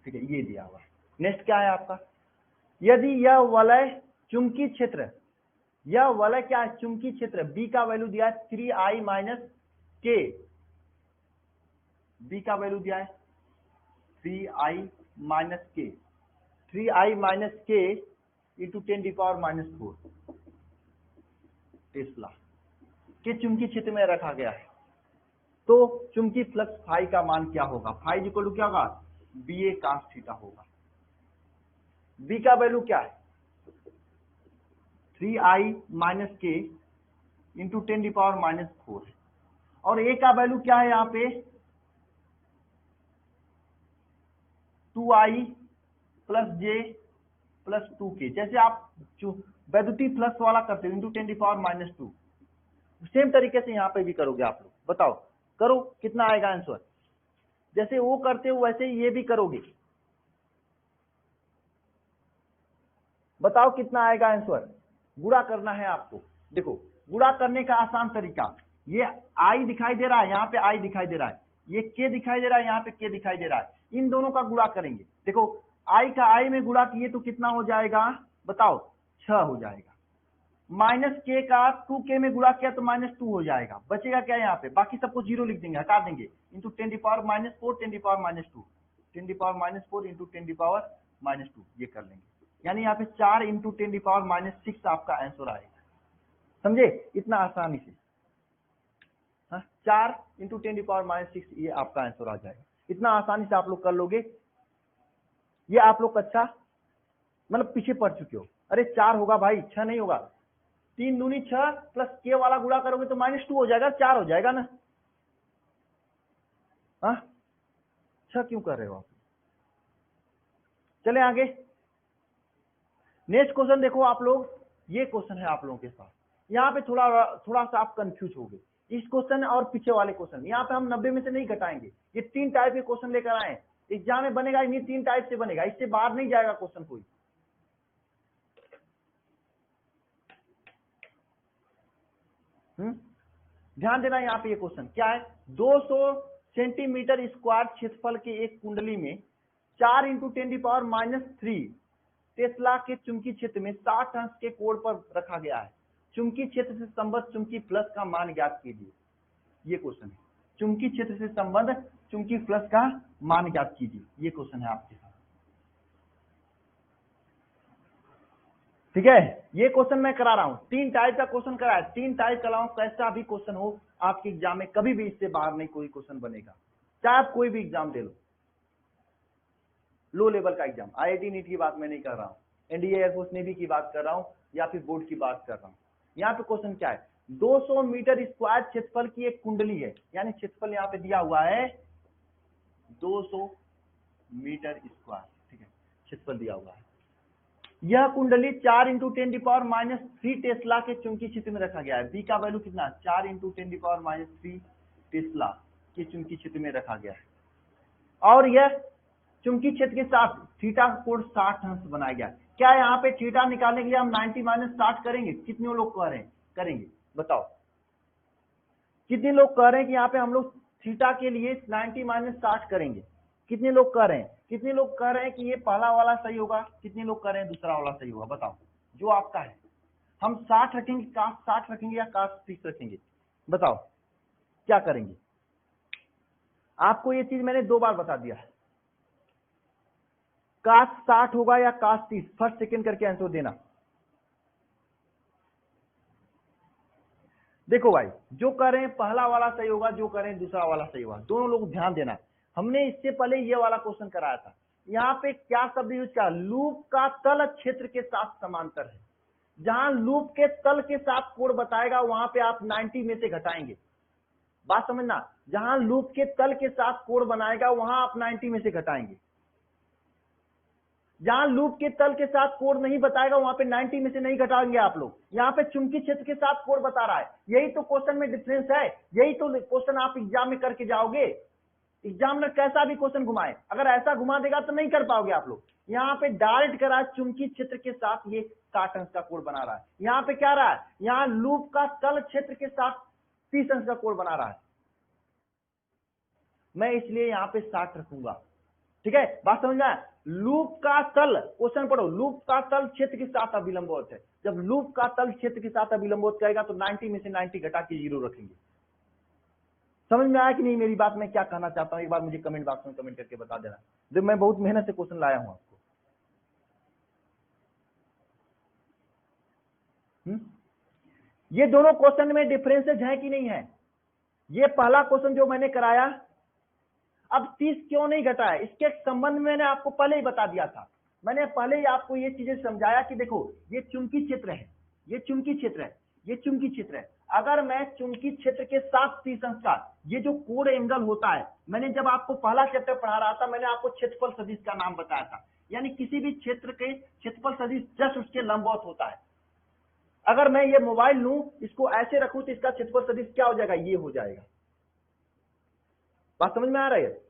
ठीक है, ये दिया हुआ है। नेक्स्ट क्या है आपका? यदि यह वलय चुंबकीय क्षेत्र, यह वलय क्या है? चुंबकीय क्षेत्र, बी का वैल्यू दिया है 3i - k, बी का वैल्यू दिया है 3i - k, 3i - k into 10⁻⁴ Tesla के चुंबकीय क्षेत्र में रखा गया है। तो चुंबकीय फ्लक्स फाई का मान क्या होगा? फाई इक्वल टू क्या होगा? BA cos थीटा होगा। बी का वैल्यू क्या है? 3i - k इंटू 10⁻⁴ है। और ए का वैल्यू क्या है? यहाँ पे 2i प्लस जे प्लस 2k। जैसे आप वैद्युतीय फ्लक्स वाला करते हो, इंटू 10⁻⁻², सेम तरीके से यहाँ पे भी करोगे आप लोग। बताओ, करो कितना आएगा आंसर? जैसे वो करते हो वैसे ही ये भी करोगे। बताओ कितना आएगा आंसर? गुणा करना है आपको। देखो, गुणा करने का आसान तरीका, ये i दिखाई दे रहा है, यहाँ पे i दिखाई दे रहा है, ये k दिखाई दे रहा है, यहाँ पे k दिखाई दे रहा है, इन दोनों का गुणा करेंगे। देखो, i का i में गुणा किए तो कितना हो जाएगा? बताओ, 6 हो जाएगा। माइनस k का 2k में गुणा किया तो -2 हो जाएगा। बचेगा क्या यहाँ पे? बाकी सबको 0 लिख देंगे, हटा देंगे। इंटू 10⁻⁻⁴, 10⁻⁴ इंटू 10⁻⁻2 ये कर लेंगे। यानी यहाँ पे 4 इंटू 10⁻⁻6 आपका आंसर आएगा। समझे? इतना आसानी से, हाँ, 4 इंटू 10⁻⁻6 ये आपका आंसर आ जाएगा। इतना आसानी से आप लोग कर लोगे। ये आप लोग अच्छा मतलब पीछे पड़ चुके हो। अरे 4 होगा भाई, 6 नहीं होगा। 3 दूनी 6 प्लस के वाला गुणा करोगे तो -2 हो जाएगा, 4 हो जाएगा ना। हाँ, 6 क्यों कर रहे हो आप? चले आगे। नेक्स्ट क्वेश्चन देखो आप लोग, ये क्वेश्चन है आप लोगों के साथ। यहाँ पे थोड़ा सा आप कंफ्यूज हो गए। इस क्वेश्चन और पीछे वाले क्वेश्चन, यहाँ पे हम 90 में से नहीं घटाएंगे। ये 3 टाइप के क्वेश्चन लेकर आए। एग्जाम में बनेगा इन्हीं 3 टाइप से बनेगा, इससे बाहर नहीं जाएगा क्वेश्चन कोई। ध्यान देना यहाँ पे ये क्वेश्चन क्या है, 200 सेंटीमीटर स्क्वायर क्षेत्रफल के एक कुंडली में 4 × 10⁻³ टेस्ला के चुंबकीय क्षेत्र में 60 अंश के कोण पर रखा गया है। चुंबकीय क्षेत्र से संबद्ध चुंबकीय फ्लक्स का मान ज्ञात कीजिए। ये क्वेश्चन है, चुंबकीय क्षेत्र से संबद्ध चुंबकीय फ्लक्स का मान ज्ञात कीजिए, ये क्वेश्चन है आपके साथ। ठीक है, ये क्वेश्चन मैं करा रहा हूं, 3 टाइप का क्वेश्चन कराया, 3 टाइप का लाऊं, कैसा भी क्वेश्चन हो आपके एग्जाम में कभी भी इससे बाहर नहीं कोई क्वेश्चन बनेगा, चाहे आप कोई भी एग्जाम दे लो, लो लेवल का एग्जाम, IIT नीट की बात मैं नहीं कर रहा हूँ, एनडीए एयरफोर्स नेवी की बात कर रहा हूँ, या फिर बोर्ड की बात कर रहा हूँ। यहाँ पे क्वेश्चन क्या है, 200 मीटर स्क्वायर क्षेत्रफल की एक कुंडली है, यानी क्षेत्रफल यहाँ पे दिया हुआ है 200 मीटर स्क्वायर, ठीक है, क्षेत्रफल दिया हुआ है। यह कुंडली 4 × 10⁻³ टेस्ला के चुंबकीय क्षेत्र में रखा गया है। बी का वैल्यू कितना, 4 × 10⁻³ टेस्ला के चुंबकीय क्षेत्र में रखा गया है, और यह चुंबकीय क्षेत्र के साथ थीटा कोण 60 अंश बनाया गया। क्या यहाँ पे थीटा निकालने के लिए हम 90 - 60 करेंगे? कितने लोग कह रहे हैं करेंगे, बताओ कितने लोग कह रहे हैं कि यहाँ पे हम लोग थीटा के लिए 90 - 60 करेंगे? कितने लोग कह रहे हैं? कितने लोग कह रहे हैं कि ये पहला वाला सही होगा, कितने लोग कह रहे हैं दूसरा वाला सही होगा? बताओ, जो आपका है। हम 60 रखेंगे, काश 60 रखेंगे या काश 30 रखेंगे? बताओ क्या करेंगे? आपको ये चीज मैंने 2 बार बता दिया है, काश 60 होगा या काश 30, फर्स्ट सेकंड करके आंसर देना। देखो भाई, जो कह रहे हैं पहला वाला सही होगा, जो कह रहे हैं दूसरा वाला सही होगा, दोनों लोग ध्यान देना। हमने इससे पहले ये वाला क्वेश्चन कराया था, यहाँ पे क्या शब्द यूज किया, लूप का तल क्षेत्र के साथ समांतर है। जहां लूप के तल के साथ कोण बताएगा वहां पे आप 90 में से घटाएंगे, बात समझना। जहां लूप के तल के साथ कोण बनाएगा वहां आप 90 में से घटाएंगे। जहां लूप के तल के साथ कोण नहीं बताएगा वहां पे 90 में से नहीं घटाएंगे आप लोग। यहाँ पे चुंबकीय क्षेत्र के साथ कोण बता रहा है, यही तो क्वेश्चन में डिफरेंस है, यही तो क्वेश्चन आप एग्जाम में करके जाओगे। एग्जामिनर कैसा भी क्वेश्चन घुमाए, अगर ऐसा घुमा देगा तो नहीं कर पाओगे आप लोग। यहाँ पे डायरेक्ट करा है चुंबकीय क्षेत्र के साथ ये 60 अंश का कोण बना रहा है। यहाँ पे क्या रहा है, यहाँ लूप का तल क्षेत्र के साथ 30 अंश का कोण बना रहा है, मैं इसलिए यहाँ पे 60 रखूंगा। ठीक है, बात समझ में आया? लूप का तल, क्वेश्चन पढ़ो, लूप का तल क्षेत्र के साथ अभिलंबवत है। जब लूप का तल क्षेत्र के साथ अभिलंबवत कहेगा तो 90 में से 90 घटा के 0 रखेंगे। समझ में आया कि नहीं मेरी बात, मैं क्या कहना चाहता हूं? एक बार मुझे कमेंट बॉक्स में कमेंट करके बता देना। जब मैं बहुत मेहनत से क्वेश्चन लाया हूं आपको। ये दोनों क्वेश्चन में डिफरेंसेज है कि नहीं है? ये पहला क्वेश्चन जो मैंने कराया, अब 30 क्यों नहीं घटा है, इसके संबंध में मैंने आपको पहले ही बता दिया था। मैंने पहले ही आपको ये चीजें समझाया कि देखो ये चुंबकीय क्षेत्र है, ये चुंबकीय क्षेत्र है, ये चुंबकीय क्षेत्र है। अगर मैं चुंबकीय क्षेत्र के साथ 30 अंश का ये जो कोण एंगल होता है, मैंने जब आपको पहला चैप्टर पढ़ा रहा था मैंने आपको क्षेत्रफल सदिश का नाम बताया था। यानी किसी भी क्षेत्र के क्षेत्रफल सदिश जस्ट उसके लंबवत होता है। अगर मैं ये मोबाइल लूं, इसको ऐसे रखूं तो इसका क्षेत्रफल सदिश क्या हो जाएगा, ये हो जाएगा। बात समझ में आ रही है?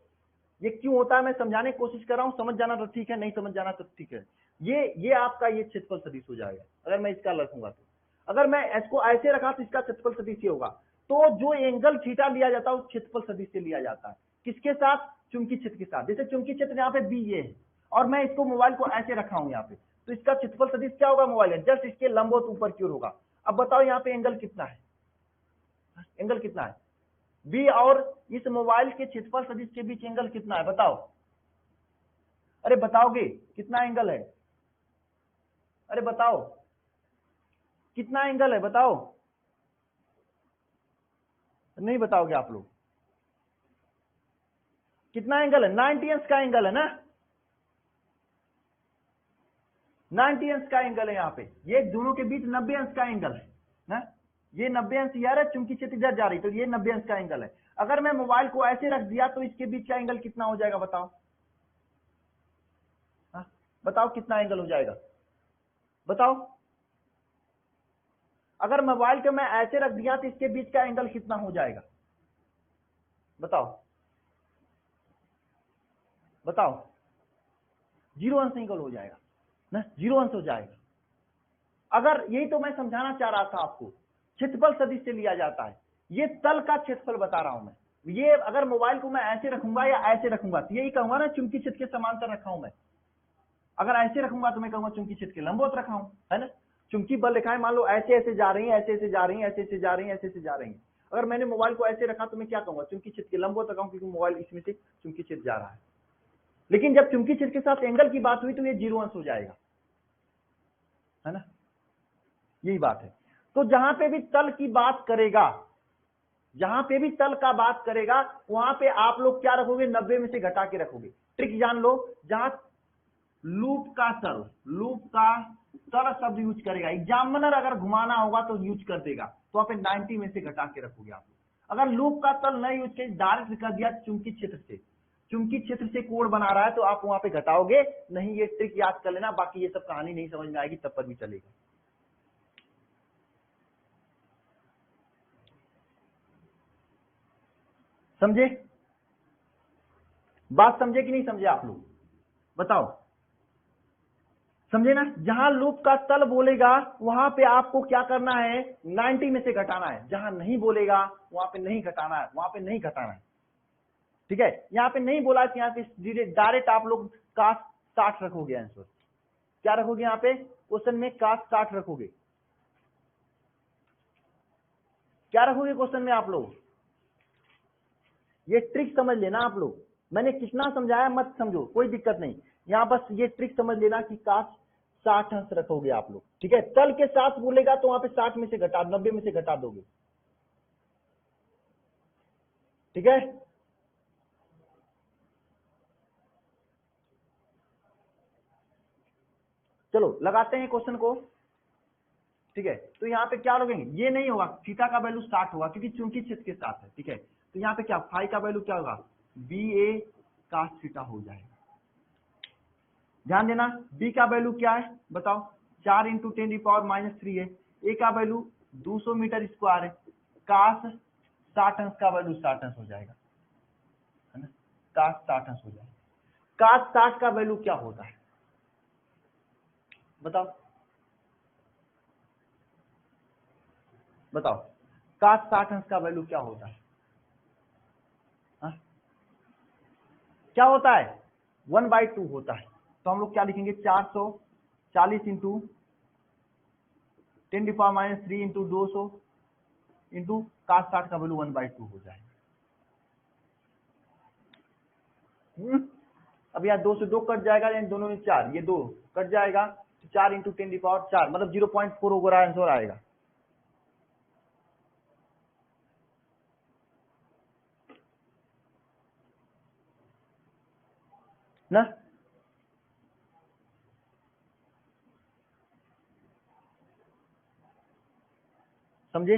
ये क्यों होता है मैं समझाने की कोशिश कर रहा हूं, समझ जाना तो ठीक है, नहीं समझ जाना तो ठीक है। ये आपका ये क्षेत्रफल सदिश हो जाएगा अगर मैं इसका रखूंगा तो। अगर मैं इसको ऐसे रखा तो इसका क्षेत्रफल सदिश ये होगा। तो जो एंगल थीटा लिया जाता है उस क्षेत्रफल सदिश से लिया जाता है। किसके साथ? चुंबकीय क्षेत्र के साथ। जैसे चुंबकीय क्षेत्र यहाँ पे बी ये है और मैं इसको मोबाइल को ऐसे रखा हूं यहाँ पे, तो इसका क्षेत्रफल सदिश क्या होगा? मोबाइल है, जस्ट इसके लंबवत ऊपर की ओर होगा। अब बताओ यहाँ पे एंगल कितना है? एंगल कितना है? बी और इस मोबाइल के क्षेत्रफल सदिश के बीच एंगल कितना है बताओ? अरे बताओगे कितना एंगल है? अरे बताओ कितना एंगल है, बताओ। नहीं बताओगे आप लोग? कितना एंगल है? 90 अंश का एंगल है ना, 90 अंश का एंगल है यहाँ पे। ये दोनों के बीच 90 अंश का एंगल है ना, ये 90 अंश यार है, चुंबकीय क्षेत्र इधर जा रही तो ये 90 अंश का एंगल है। अगर मैं मोबाइल को ऐसे रख दिया तो इसके बीच का एंगल कितना हो जाएगा बताओ? हाँ बताओ कितना एंगल हो जाएगा बताओ? अगर मोबाइल को मैं ऐसे रख दिया तो इसके बीच का एंगल कितना हो जाएगा बताओ? बताओ, जीरो अंश इक्वल हो जाएगा ना, जीरो अंश हो जाएगा। अगर यही तो मैं समझाना चाह रहा था आपको, क्षेत्रफल सदिश से लिया जाता है, ये तल का क्षेत्रफल बता रहा हूं मैं। ये अगर मोबाइल को मैं ऐसे रखूंगा या ऐसे रखूंगा तो यही कहूंगा ना चुंबकीय क्षेत्र के समांतर रखा हूं मैं। अगर ऐसे रखूंगा तो मैं कहूंगा चुंबकीय क्षेत्र के लंबवत रखा हूं, है ना। चुंबकीय बल रेखाएं मान लो ऐसे ऐसे जा रही हैं, ऐसे ऐसे जा रही हैं, ऐसे ऐसे जा रही हैं, ऐसे ऐसे जा रही हैं। अगर मैंने मोबाइल को ऐसे रखा तो मैं क्या कहूंगा, चुंबकीय क्षेत्र के लंबवत रखा हूं, क्योंकि मोबाइल इसमें से चुंबकीय क्षेत्र जा रहा है। लेकिन जब चुंबकीय क्षेत्र के साथ एंगल की बात हुई तो ये जीरो अंश हो जाएगा, है ना, यही बात है। तो जहां पे भी तल की बात करेगा, जहां पे भी तल का बात करेगा, वहां पे आप लोग क्या रखोगे, 90 में से घटा के रखोगे। ट्रिक जान लो, जहां लूप का तल शब्द यूज करेगा, एग्जामिनर अगर घुमाना होगा तो यूज कर देगा, तो वहां पे 90 में से घटा के रखोगे आप। अगर लूप का तल नहीं यूज कर, डायरेक्ट कर दिया चुंबकीय क्षेत्र से, चुंबकीय क्षेत्र से कोण बना रहा है, तो आप वहां पे घटाओगे नहीं। ये ट्रिक याद कर लेना, बाकी ये सब कहानी नहीं समझ में आएगी तब पर भी चलेगा। समझे बात, समझे कि नहीं समझे आप लोग, बताओ, समझे ना। जहां लूप का तल बोलेगा वहां पे आपको क्या करना है, 90 में से घटाना है। जहां नहीं बोलेगा वहां पे नहीं घटाना है, वहां पे नहीं घटाना है, ठीक है। यहाँ पे नहीं बोला कि यहाँ पे डायरेक्ट आप लोग cos 60 रखोगे आंसर। क्या रखोगे यहाँ पे क्वेश्चन में, cos 60 रखोगे। क्या रखोगे क्वेश्चन में आप लोग, ये ट्रिक समझ लेना आप लोग। मैंने कितना समझाया मत समझो, कोई दिक्कत नहीं, यहाँ बस ये ट्रिक समझ लेना कि cos 60 अंश रखोगे आप लोग, ठीक है। तल के साथ बोलेगा तो वहां पे 60 में से घटा, 90 में से घटा दोगे, ठीक है। चलो लगाते हैं क्वेश्चन को, ठीक है। तो यहाँ पे क्या लोगेंगे, ये नहीं होगा, थीटा का वैल्यू 60 होगा क्योंकि चुंबकीय क्षेत्र के साथ है, ठीक है। तो यहाँ पे क्या, फाई का वैल्यू क्या होगा, बी ए cos थीटा हो जाएगा। ध्यान देना, बी का वैल्यू क्या है बताओ, 4 × 10⁻³ है। ए का वैल्यू 200 मीटर स्क्वायर है। cos 60 अंश का वैल्यू 60 अंश हो जाएगा, है ना, cos 60 अंश हो जाएगा। cos 60 का वैल्यू क्या होता है बताओ, बताओ, cos 60 अंश का वैल्यू क्या होता है, हा? क्या होता है, 1/2 होता है। तो हम लोग क्या लिखेंगे, 440 × 10⁻³ × 200 इंटू cos 60 का वैल्यू 1/2 हो जाएगा। अब यहाँ 2 से 2 कट जाएगा, यानी दोनों में 4, ये 2 कट जाएगा, तो 4 × 10⁻⁴ मतलब 0.4 होगा, आंसर आएगा ना। समझे,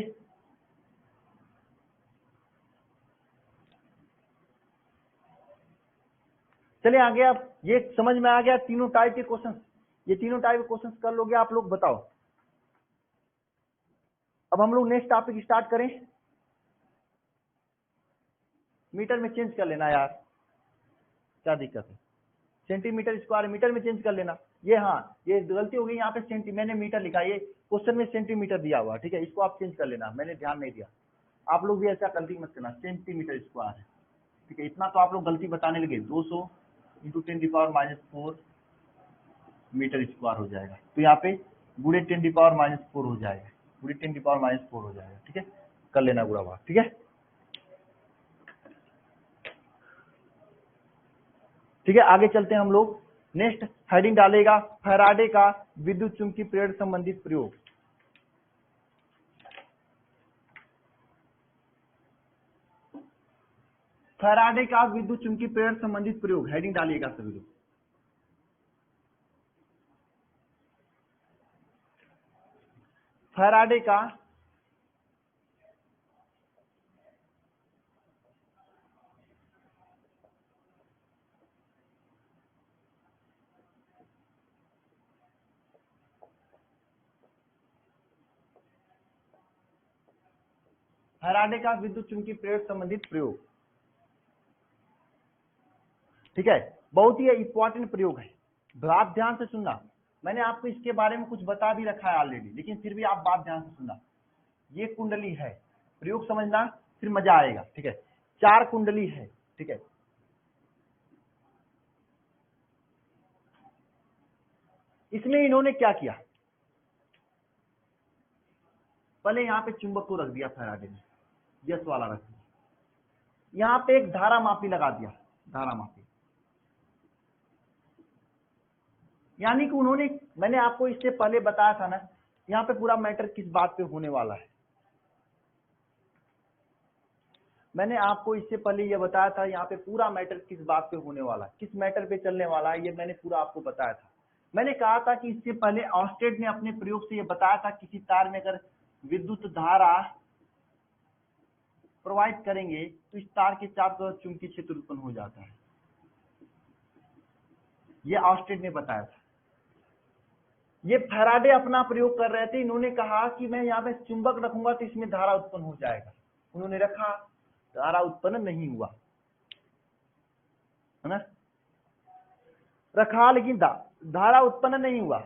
चलिए आगे। आप ये समझ में आ गया तीनों टाइप के क्वेश्चन, ये तीनों टाइप के क्वेश्चन कर लोगे आप लोग, बताओ। अब हम लोग नेक्स्ट टॉपिक स्टार्ट करें। मीटर में चेंज कर लेना यार, क्या दिक्कत है, सेंटीमीटर स्क्वायर मीटर में चेंज कर लेना। ये हाँ, ये गलती हो गई, यहाँ पे मैंने मीटर लिखा, ये क्वेश्चन में सेंटीमीटर दिया हुआ, ठीक है, इसको आप चेंज कर लेना, मैंने ध्यान नहीं दिया। आप लोग भी ऐसा गलती मत करना, सेंटीमीटर स्क्वायर है, ठीक है। इतना तो आप लोग गलती बताने लगे, 200 × 10⁻⁴ मीटर स्क्वायर हो जाएगा। तो यहाँ पे गुणे 10⁻⁴ हो जाएगा, गुणे 10⁻⁴ हो जाएगा, ठीक है, कर लेना बुरा बात, ठीक है, ठीक है। आगे चलते हैं हम लोग, नेक्स्ट हेडिंग डालेगा फैराडे का विद्युत चुंबकीय प्रेरण संबंधित प्रयोग। फैराडे का विद्युत चुंबकीय प्रेरण संबंधित प्रयोग, हेडिंग डालिएगा सभी लोग। फैराडे का फैराडे का विद्युत चुंबकीय प्रेरण संबंधित प्रयोग, ठीक है। बहुत ही इंपॉर्टेंट प्रयोग है, बात ध्यान से सुनना। मैंने आपको इसके बारे में कुछ बता भी रखा है ऑलरेडी, लेकिन फिर भी आप बात ध्यान से सुनना। ये कुंडली है, प्रयोग समझना, फिर मजा आएगा। ठीक है, 4 कुंडली है। ठीक है, इसमें इन्होंने क्या किया, पहले यहाँ पे चुंबक को रख दिया फैराडे ने, यस वाला रख दिया, यहाँ पे एक धारा मापी लगा दिया, धारा मापी। यानी कि उन्होंने, मैंने आपको इससे पहले बताया था ना, यहाँ पे पूरा मैटर किस बात पे होने वाला है। मैंने आपको इससे पहले ये बताया था, यहाँ पे पूरा मैटर किस बात पे होने वाला है, किस मैटर पे चलने वाला है, ये मैंने पूरा आपको बताया था। मैंने कहा था कि इससे पहले ऑस्टेड ने अपने प्रयोग से ये बताया था, किसी तार में अगर विद्युत धारा प्रोवाइड करेंगे तो इस तार के चारों तरफ चुंबकीय क्षेत्र उत्पन्न हो जाता है। ये ऑस्टेड ने बताया था। ये फैराडे अपना प्रयोग कर रहे थे, इन्होंने कहा कि मैं यहाँ पे चुंबक रखूंगा तो इसमें धारा उत्पन्न हो जाएगा। उन्होंने रखा, धारा उत्पन्न नहीं हुआ, है ना, रखा लेकिन धारा उत्पन्न नहीं हुआ।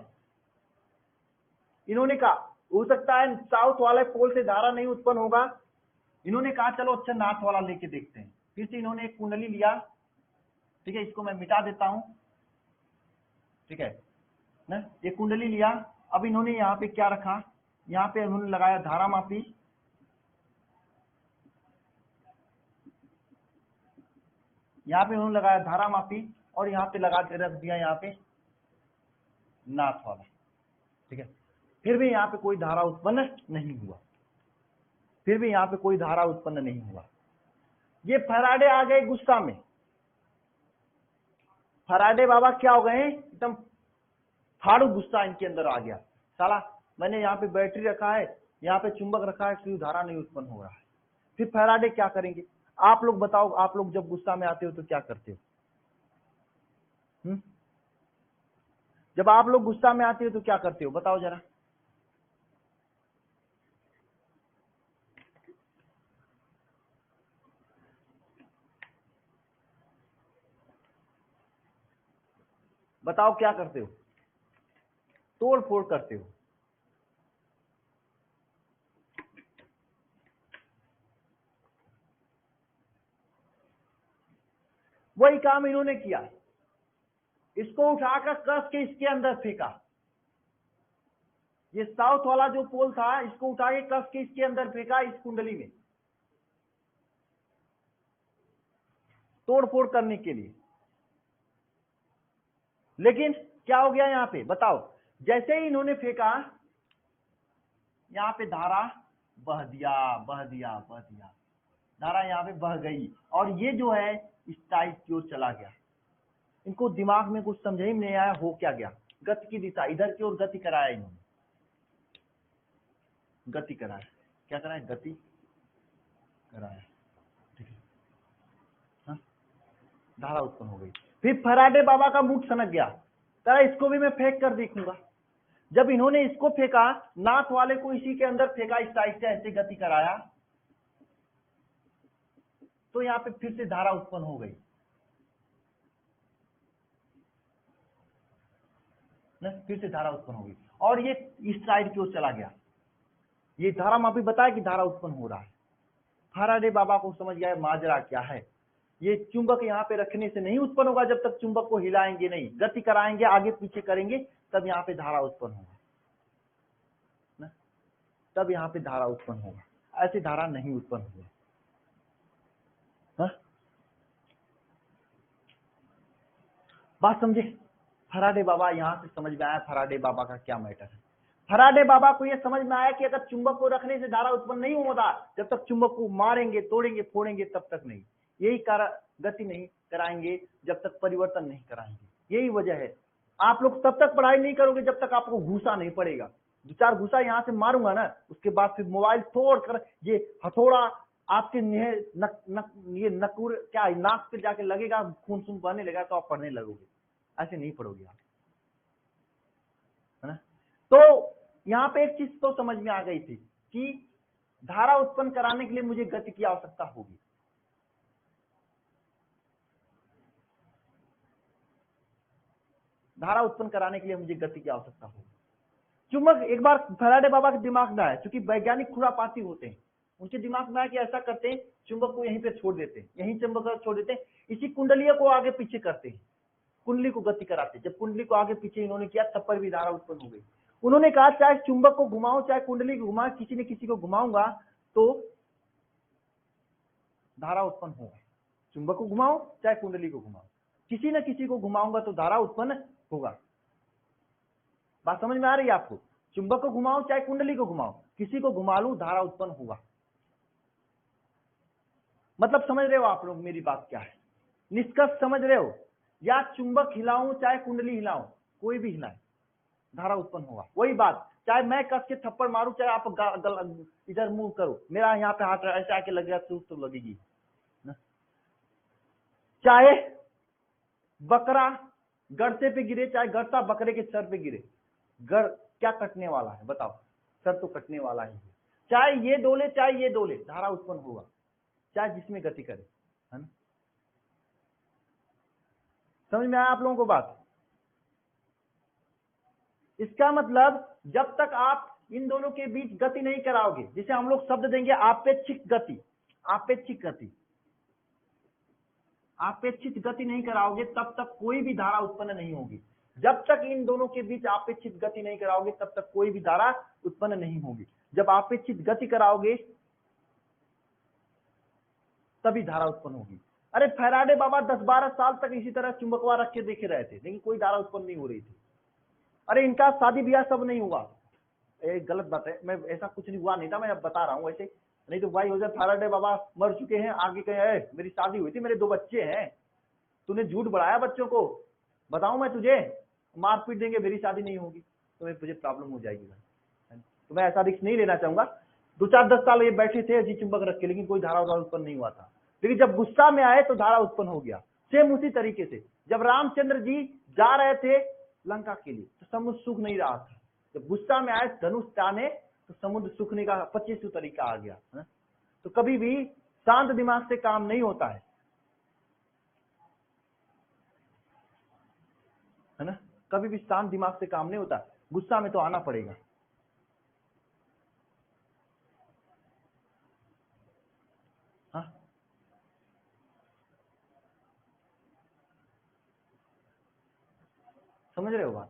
इन्होंने कहा हो सकता है साउथ वाले पोल से धारा नहीं उत्पन्न होगा। इन्होंने कहा चलो अच्छा नॉर्थ वाला लेके देखते हैं। फिर से इन्होंने एक कुंडली लिया, ठीक है, इसको मैं मिटा देता हूं। ठीक है ना, ये कुंडली लिया। अब इन्होंने यहाँ पे क्या रखा, यहाँ पे उन्होंने लगाया धारा मापी, यहाँ पे उन्होंने लगाया धारा मापी, और यहाँ पे लगा के रख दिया यहाँ पे नॉर्थ वाला। ठीक है, फिर भी यहाँ पे कोई धारा उत्पन्न नहीं हुआ, फिर भी यहाँ पे कोई धारा उत्पन्न नहीं हुआ। ये फैराडे आ गए गुस्सा में। फैराडे बाबा क्या हो गए, एकदम फाड़ू गुस्सा इनके अंदर आ गया। साला मैंने यहाँ पे बैटरी रखा है, यहाँ पे चुंबक रखा है, क्यों धारा नहीं उत्पन्न हो रहा है। फिर फैराडे क्या करेंगे, आप लोग बताओ, आप लोग जब गुस्सा में आते हो तो क्या करते हो? जब आप लोग गुस्सा में आते हो तो क्या करते हो, बताओ जरा। बताओ क्या करते हो, तोड़ फोड़ करते हो। वही काम इन्होंने किया, इसको उठाकर कस के इसके अंदर फेंका। ये साउथ वाला जो पोल था, इसको उठा के कस के इसके अंदर फेंका, इस कुंडली में तोड़ फोड़ करने के लिए। लेकिन क्या हो गया यहाँ पे, बताओ, जैसे ही इन्होंने फेंका, यहाँ पे धारा बह दिया, बह दिया, बह दिया, धारा यहाँ पे बह गई, और ये जो है इस टाइप की ओर चला गया। इनको दिमाग में कुछ समझ ही नहीं आया, हो क्या गया, गति की दिशा इधर की ओर गति कराया इन्होंने, गति कराया, क्या कराया, गति कराया। ठीक है, हाँ? धारा उत्पन्न हो गई। फिर फैराडे बाबा का मुख सनक गया, कहा इसको भी मैं फेंक कर देखूंगा। जब इन्होंने इसको फेंका, नाथ वाले को इसी के अंदर फेंका, इस टाइप से ऐसे गति कराया, तो यहाँ पे फिर से धारा उत्पन्न हो गई ना, फिर से धारा उत्पन्न हो गई, और ये इस साइड की ओर चला गया। ये धारा मापी बताया कि धारा उत्पन्न हो रहा है। फैराडे बाबा को समझ गया माजरा क्या है, ये चुंबक यहाँ पे रखने से नहीं उत्पन्न होगा, जब तक चुंबक को हिलाएंगे नहीं, गति कराएंगे, आगे पीछे करेंगे, तब यहाँ पे धारा उत्पन्न होगा ना, तब यहाँ पे धारा उत्पन्न होगा, ऐसे धारा नहीं उत्पन्न हुआ। बात समझे, फैराडे बाबा यहाँ से समझ में आया फैराडे बाबा का क्या मैटर है। फैराडे बाबा को यह समझ में आया कि अगर चुंबक को रखने से धारा उत्पन्न नहीं होता, जब तक चुंबक को मारेंगे, तोड़ेंगे, फोड़ेंगे, तब तक नहीं, यही कारण, गति नहीं कराएंगे जब तक परिवर्तन नहीं कराएंगे। यही वजह है, आप लोग तब तक पढ़ाई नहीं करोगे जब तक आपको घूसा नहीं पड़ेगा। 2-4 घूसा यहाँ से मारूंगा ना, उसके बाद फिर मोबाइल तोड़ कर ये हथौड़ा आपके ये नकुर क्या नाक पे जाके लगेगा, खून सून बहने लगेगा, तो आप पढ़ने लगोगे, ऐसे नहीं पढ़ोगे आप, है ना। तो यहाँ पे एक चीज तो समझ में आ गई थी कि धारा उत्पन्न कराने के लिए मुझे गति की आवश्यकता होगी। धारा उत्पन्न कराने के लिए मुझे गति की आवश्यकता होगी। चुंबक एक बार फैराडे बाबा के दिमाग में आया, क्योंकि वैज्ञानिक खुरापाती होते हैं, उनके दिमाग में आया कि ऐसा करते हैं, चुंबक को यहीं पे छोड़ देते हैं, यहीं चुंबक को छोड़ देते हैं, इसी कुंडलियों को आगे पीछे करते हैं, कुंडली को गति कराते हैं। जब कुंडली को आगे पीछे इन्होंने किया तब पर भी धारा उत्पन्न हो गई। उन्होंने कहा चाहे चुंबक को घुमाओ चाहे कुंडली को घुमाओ, किसी न किसी को घुमाऊंगा तो धारा उत्पन्न होगा। चुंबक को घुमाओ चाहे कुंडली को घुमाओ, किसी न किसी को घुमाऊंगा तो धारा उत्पन्न होगा। बात समझ में आ रही है आपको? चुंबक को घुमाओ चाहे कुंडली को घुमाओ, किसी को घुमा लूं धारा उत्पन्न होगा। मतलब समझ रहे हो आप लोग मेरी बात क्या है? निष्कर्ष समझ रहे हो? या चुंबक हिलाऊं चाहे कुंडली हिलाऊं, कोई भी हिलाए धारा उत्पन्न होगा। वही बात, चाहे मैं कस के थप्पड़ मारूं चाहे आप इधर मुंह करो, मेरा यहाँ पे हाथ ऐसे आके लगेगा तो लगेगी ना? चाहे बकरा गड़से पे गिरे चाहे गड़सा बकरे के सर पे गिरे, गड़ क्या कटने वाला है बताओ? सर तो कटने वाला ही है। चाहे ये डोले चाहे ये डोले, धारा उत्पन्न होगा, चाहे जिसमें गति करे, है ना? समझ में आया आप लोगों को बात? इसका मतलब जब तक आप इन दोनों के बीच गति नहीं कराओगे, जिसे हम लोग शब्द देंगे आपेक्षिक गति, आपेक्षिक गति, आपेक्षित गति नहीं कराओगे तब तक कोई भी धारा उत्पन्न नहीं होगी। जब तक इन दोनों के बीच आपेक्षित गति नहीं कराओगे तब तक कोई भी धारा उत्पन्न नहीं होगी। जब आपेक्षित गति कराओगे तभी धारा उत्पन्न होगी। अरे फैराडे बाबा 10-12 साल तक इसी तरह चुंबकवा रख के देखे रहे थे, लेकिन कोई धारा उत्पन्न नहीं हो रही थी। अरे इनका शादी ब्याह सब नहीं हुआ, गलत बात है, मैं ऐसा कुछ नहीं हुआ नहीं था, मैं अब बता रहा हूँ ऐसे, नहीं तो भाई हो जाए फैराडे बाबा मर चुके हैं, आगे कहे मेरी शादी हुई थी, मेरे 2 बच्चे हैं, तूने झूठ बढ़ाया बच्चों को, बताऊं मैं तुझे, मारपीट देंगे, मेरी शादी नहीं होगी तो मुझे प्रॉब्लम हो जाएगी भाई। तो मैं ऐसा रिस्क नहीं लेना चाहूंगा। 2-4-10 साल ये बैठे थे अजी चुंबक रख के, लेकिन कोई धारा उत्पन्न नहीं हुआ था। लेकिन जब गुस्सा में आए तो धारा उत्पन्न हो गया। सेम उसी तरीके से जब रामचंद्र जी जा रहे थे लंका के लिए तो समुद्र सूख नहीं रहा था, जब गुस्सा में आए धनुष ताने तो समुद्र सूखने का 25 तरीका आ गया, है? तो कभी भी शांत दिमाग से काम नहीं होता है ना? कभी भी शांत दिमाग से काम नहीं होता, गुस्सा में तो आना पड़ेगा। हाँ, समझ रहे हो बात?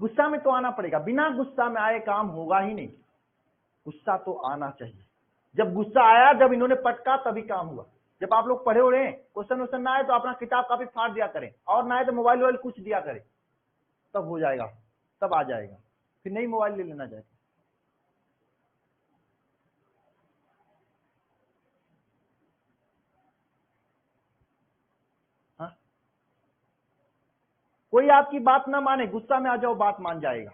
गुस्सा में तो आना पड़ेगा, बिना गुस्सा में आए काम होगा ही नहीं, गुस्सा तो आना चाहिए। जब गुस्सा आया, जब इन्होंने पटका तभी काम हुआ। जब आप लोग पढ़े हो रहे हैं, क्वेश्चन वोश्चन ना आए तो अपना किताब कापी फाड़ दिया करें, और ना आए तो मोबाइल वोबाइल कुछ दिया करें, तब हो जाएगा, तब आ जाएगा, फिर नई मोबाइल ले लेना जाएगा। हाँ, कोई आपकी बात ना माने, गुस्सा में आ जाओ, बात मान जाएगा।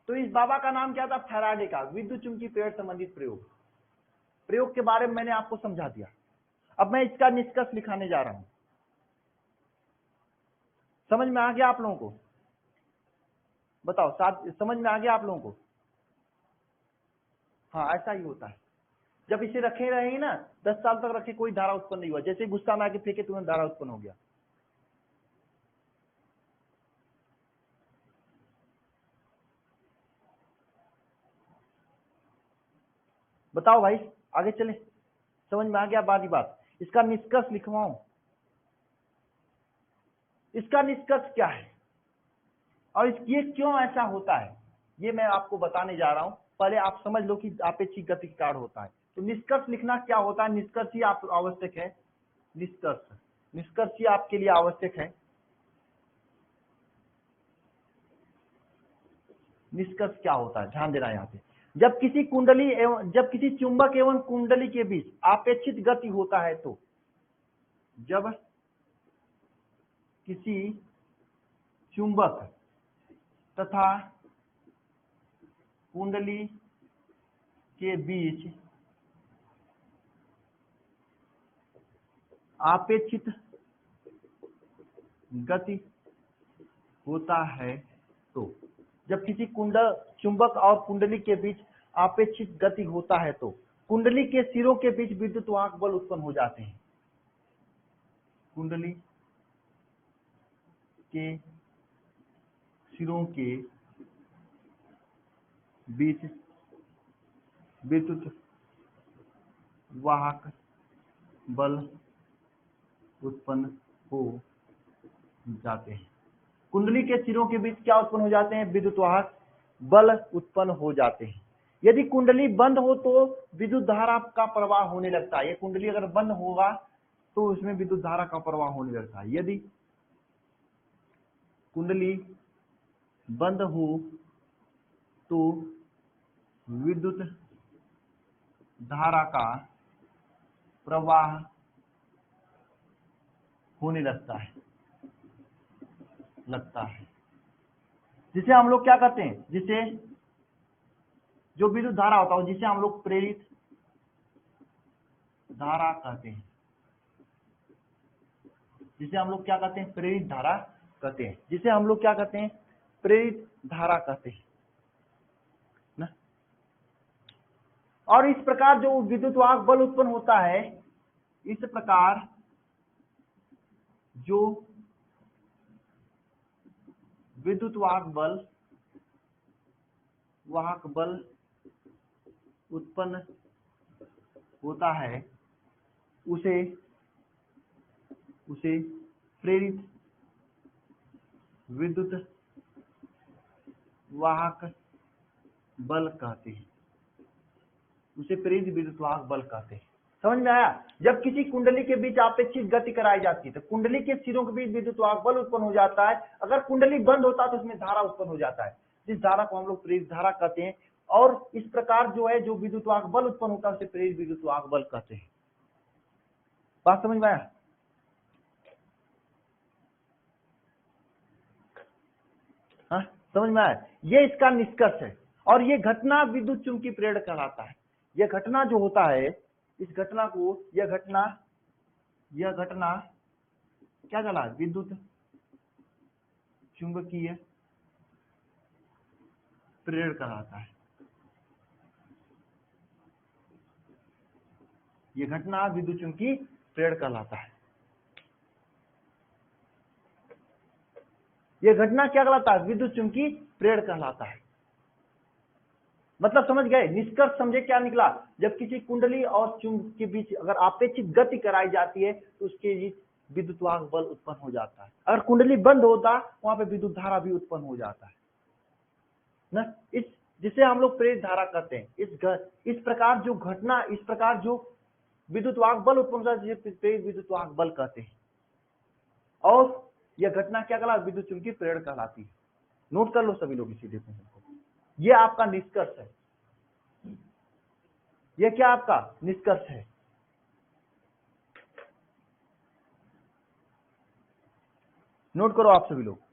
तो इस बाबा का नाम क्या था? फैराडे का विद्युत चुंबकीय प्रेरण संबंधित प्रयोग के बारे में मैंने आपको समझा दिया। अब मैं इसका निष्कर्ष लिखाने जा रहा हूं। समझ में आ गया आप लोगों को? बताओ, साथ समझ में आ गया आप लोगों को? हाँ, ऐसा ही होता है। जब इसे रखे रहेंगे ना 10 साल तक रखे, कोई धारा उत्पन्न नहीं हुआ, जैसे गुस्सा में आके फेंके तुरंत धारा उत्पन्न हो गया। बताओ भाई, आगे चले? समझ में आ गया बारी बात? इसका निष्कर्ष लिखवाऊं? इसका निष्कर्ष क्या है और ये क्यों ऐसा होता है, ये मैं आपको बताने जा रहा हूं। पहले आप समझ लो कि आपेक्षिक गति के कारण होता है। तो निष्कर्ष लिखना क्या होता है, निष्कर्ष ही आप आवश्यक है। निष्कर्ष ही आपके लिए आवश्यक है। निष्कर्ष क्या होता है, ध्यान देना यहाँ पे। जब किसी चुंबक एवं कुंडली के बीच आपेक्षित गति होता है, तो जब किसी चुंबक तथा कुंडली के बीच आपेक्षित गति होता है, तो जब किसी चुंबक और कुंडली के बीच आपेक्षित गति होता है, तो कुंडली के सिरों के बीच विद्युत वाहक बल उत्पन्न हो जाते हैं। कुंडली के सिरों के बीच विद्युत वाहक बल उत्पन्न हो जाते हैं। कुंडली के सिरों के बीच क्या उत्पन्न हो जाते हैं? विद्युत वाहक बल उत्पन्न हो जाते हैं। यदि कुंडली बंद हो तो विद्युत धारा का प्रवाह होने लगता है। ये कुंडली अगर बंद होगा तो उसमें विद्युत धारा का प्रवाह होने लगता है। यदि कुंडली बंद हो तो विद्युत धारा का प्रवाह होने लगता है जिसे हम लोग क्या कहते हैं? जिसे जो विद्युत धारा होता है जिसे हम लोग प्रेरित धारा कहते हैं। जिसे हम लोग क्या कहते हैं? प्रेरित धारा कहते हैं। जिसे हम लोग क्या कहते हैं? प्रेरित धारा कहते हैं ना। और इस प्रकार जो विद्युत वाहक बल उत्पन्न होता है, इस प्रकार जो विद्युत वाहक बल उत्पन्न होता है उसे प्रेरित विद्युत वाहक बल कहते हैं। उसे प्रेरित विद्युत वाहक बल कहते हैं। समझ में आया? जब किसी कुंडली के बीच अपेक्षित गति कराई जाती है तो कुंडली के सिरों के बीच विद्युत वाहक बल उत्पन्न हो जाता है। अगर कुंडली बंद होता है तो उसमें धारा उत्पन्न हो जाता है, जिस धारा को हम लोग प्रेरित धारा कहते हैं। और इस प्रकार जो है जो विद्युत वाहक बल उत्पन्न होता है उसे प्रेरित विद्युत वाहक बल कहते हैं। बात समझ में आया? हाँ, समझ में आया? ये इसका निष्कर्ष है। और ये घटना विद्युत चुंबकीय प्रेरण कहलाता है। यह घटना जो होता है, इस घटना को यह घटना क्या कहला? विद्युत चुंबकीय प्रेरण कहलाता है। यह घटना विद्युत चुंबकीय प्रेरण कहलाता है। यह घटना क्या कहलाता है? विद्युत चुंबकीय प्रेरण कहलाता है। मतलब समझ गए? निष्कर्ष समझे क्या निकला? जब किसी कुंडली और चुंबक के बीच अगर अपेक्षित गति कराई जाती है तो उसके बीच विद्युत वाहक बल उत्पन्न हो जाता है। अगर कुंडली बंद होता वहां पे विद्युत धारा भी उत्पन्न हो जाता है ना। इस जिसे हम लोग प्रेरित धारा कहते हैं। इस प्रकार जो विद्युत वाहक बल उत्पन्न होता है जिसे प्रेरित विद्युत वाहक बल कहते हैं। और यह घटना क्या कहलाती? विद्युत चुंबकीय प्रेरण कहलाती है। नोट कर लो सभी लोग इसी देखो। ये आपका निष्कर्ष है। ये क्या आपका निष्कर्ष है? नोट करो आप सभी लोग।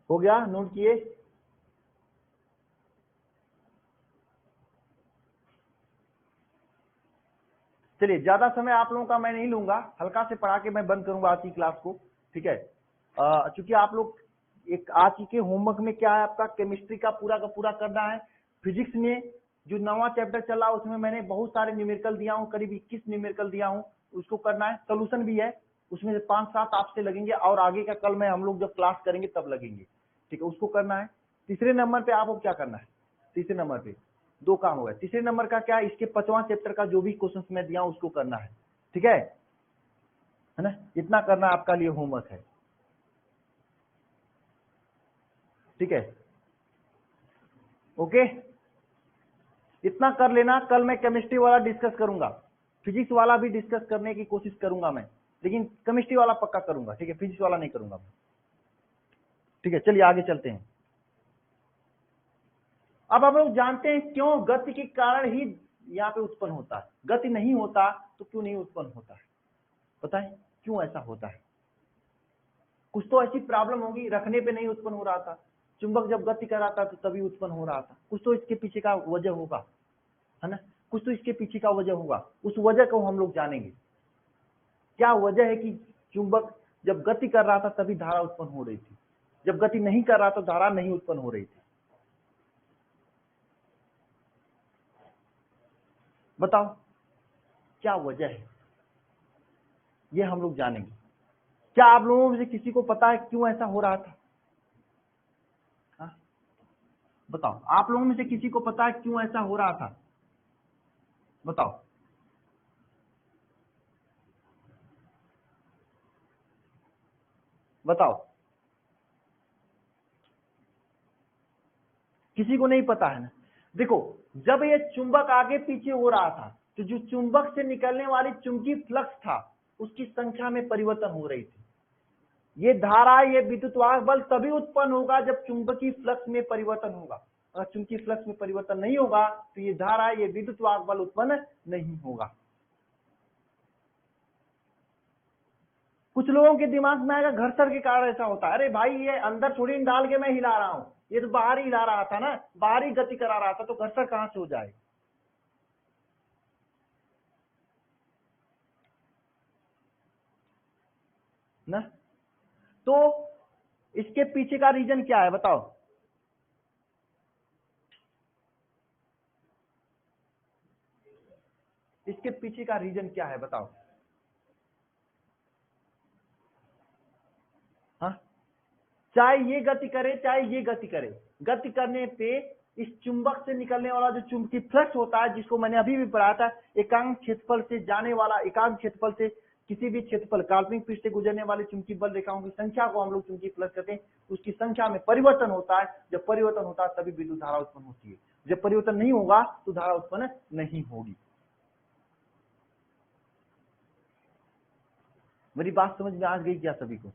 हो गया? नोट किए? चलिए, ज्यादा समय आप लोगों का मैं नहीं लूंगा, हल्का से पढ़ा के मैं बंद करूंगा आज की क्लास को। ठीक है? चूंकि आप लोग एक आज के होमवर्क में क्या है आपका? केमिस्ट्री का पूरा करना है। फिजिक्स में जो 9वां चैप्टर चल रहा है उसमें मैंने बहुत सारे न्यूमेरिकल दिया हूँ, करीब 21 न्यूमेरिकल दिया हूँ, उसको करना है। सोल्यूशन भी है, उसमें से 5-7 आपसे लगेंगे और आगे का कल में हम लोग जब क्लास करेंगे तब लगेंगे। ठीक है? उसको करना है। तीसरे नंबर पे आपको क्या करना है? तीसरे नंबर पे 2 काम हो गए। तीसरे नंबर का क्या है? इसके 5वां चैप्टर का जो भी क्वेश्चंस मैं दिया हूं उसको करना है। ठीक है ना? इतना करना आपका लिए होमवर्क है। ठीक है? ओके, इतना कर लेना। कल मैं केमिस्ट्री वाला डिस्कस करूंगा, फिजिक्स वाला भी डिस्कस करने की कोशिश करूंगा मैं, लेकिन केमिस्ट्री वाला पक्का करूंगा, ठीक है, फिजिक्स वाला नहीं करूंगा मैं, ठीक है। चलिए आगे चलते हैं। अब हम लोग जानते हैं क्यों गति के कारण ही यहाँ पे उत्पन्न होता है, गति नहीं होता तो क्यों नहीं उत्पन्न होता है, पता है क्यों ऐसा होता है? कुछ तो ऐसी प्रॉब्लम होगी, रखने पे नहीं उत्पन्न हो रहा था, चुंबक जब गति कर रहा था तो तभी उत्पन्न हो रहा था। कुछ तो इसके पीछे का वजह होगा, है ना, कुछ तो इसके पीछे का वजह होगा। उस वजह को हम लोग जानेंगे, क्या वजह है कि चुंबक जब गति कर रहा था तभी धारा उत्पन्न हो रही थी, जब गति नहीं कर रहा तो धारा नहीं उत्पन्न हो रही थी। बताओ क्या वजह है, ये हम लोग जानेंगे। क्या आप लोगों में से किसी को पता है क्यों ऐसा हो रहा था? हाँ? बताओ, आप लोगों में से किसी को पता है क्यों ऐसा हो रहा था? बताओ। बताओ, किसी को नहीं पता है ना? देखो, जब ये चुंबक आगे पीछे हो रहा था तो जो चुंबक से निकलने वाली चुंबकीय फ्लक्स था उसकी संख्या में परिवर्तन हो रही थी। ये धारा, ये विद्युतवाहक बल तभी उत्पन्न होगा जब चुंबकीय फ्लक्स में परिवर्तन होगा। अगर चुंबकीय फ्लक्स में परिवर्तन नहीं होगा तो ये धारा, ये विद्युतवाहक बल उत्पन्न नहीं होगा। कुछ लोगों के दिमाग में आएगा घर्षण के कारण ऐसा होता है। अरे भाई, ये अंदर थोड़ी डाल के मैं हिला रहा हूं, ये तो बाहर ही हिला रहा था ना, बाहर ही गति करा रहा था, तो घर्षण कहां से हो जाएगा ना? तो इसके पीछे का रीजन क्या है बताओ? इसके पीछे का रीजन क्या है बताओ? हाँ, चाहे ये गति करे चाहे ये गति करे, गति करने पे इस चुंबक से निकलने वाला जो चुंबकीय फ्लक्स होता है, जिसको मैंने अभी भी पढ़ा था, एकांक क्षेत्रफल से जाने वाला, एकांक क्षेत्रफल से किसी भी क्षेत्रफल, काल्पनिक पृष्ठ से गुजरने वाले चुंबकीय बल रेखाओं की संख्या को हम लोग चुंबकीय फ्लक्स कहते हैं। उसकी संख्या में परिवर्तन होता है, जब परिवर्तन होता है तभी विद्युत धारा उत्पन्न होती है। जब परिवर्तन नहीं होगा तो धारा उत्पन्न नहीं होगी। मेरी बात समझ में आ गई क्या सभी को?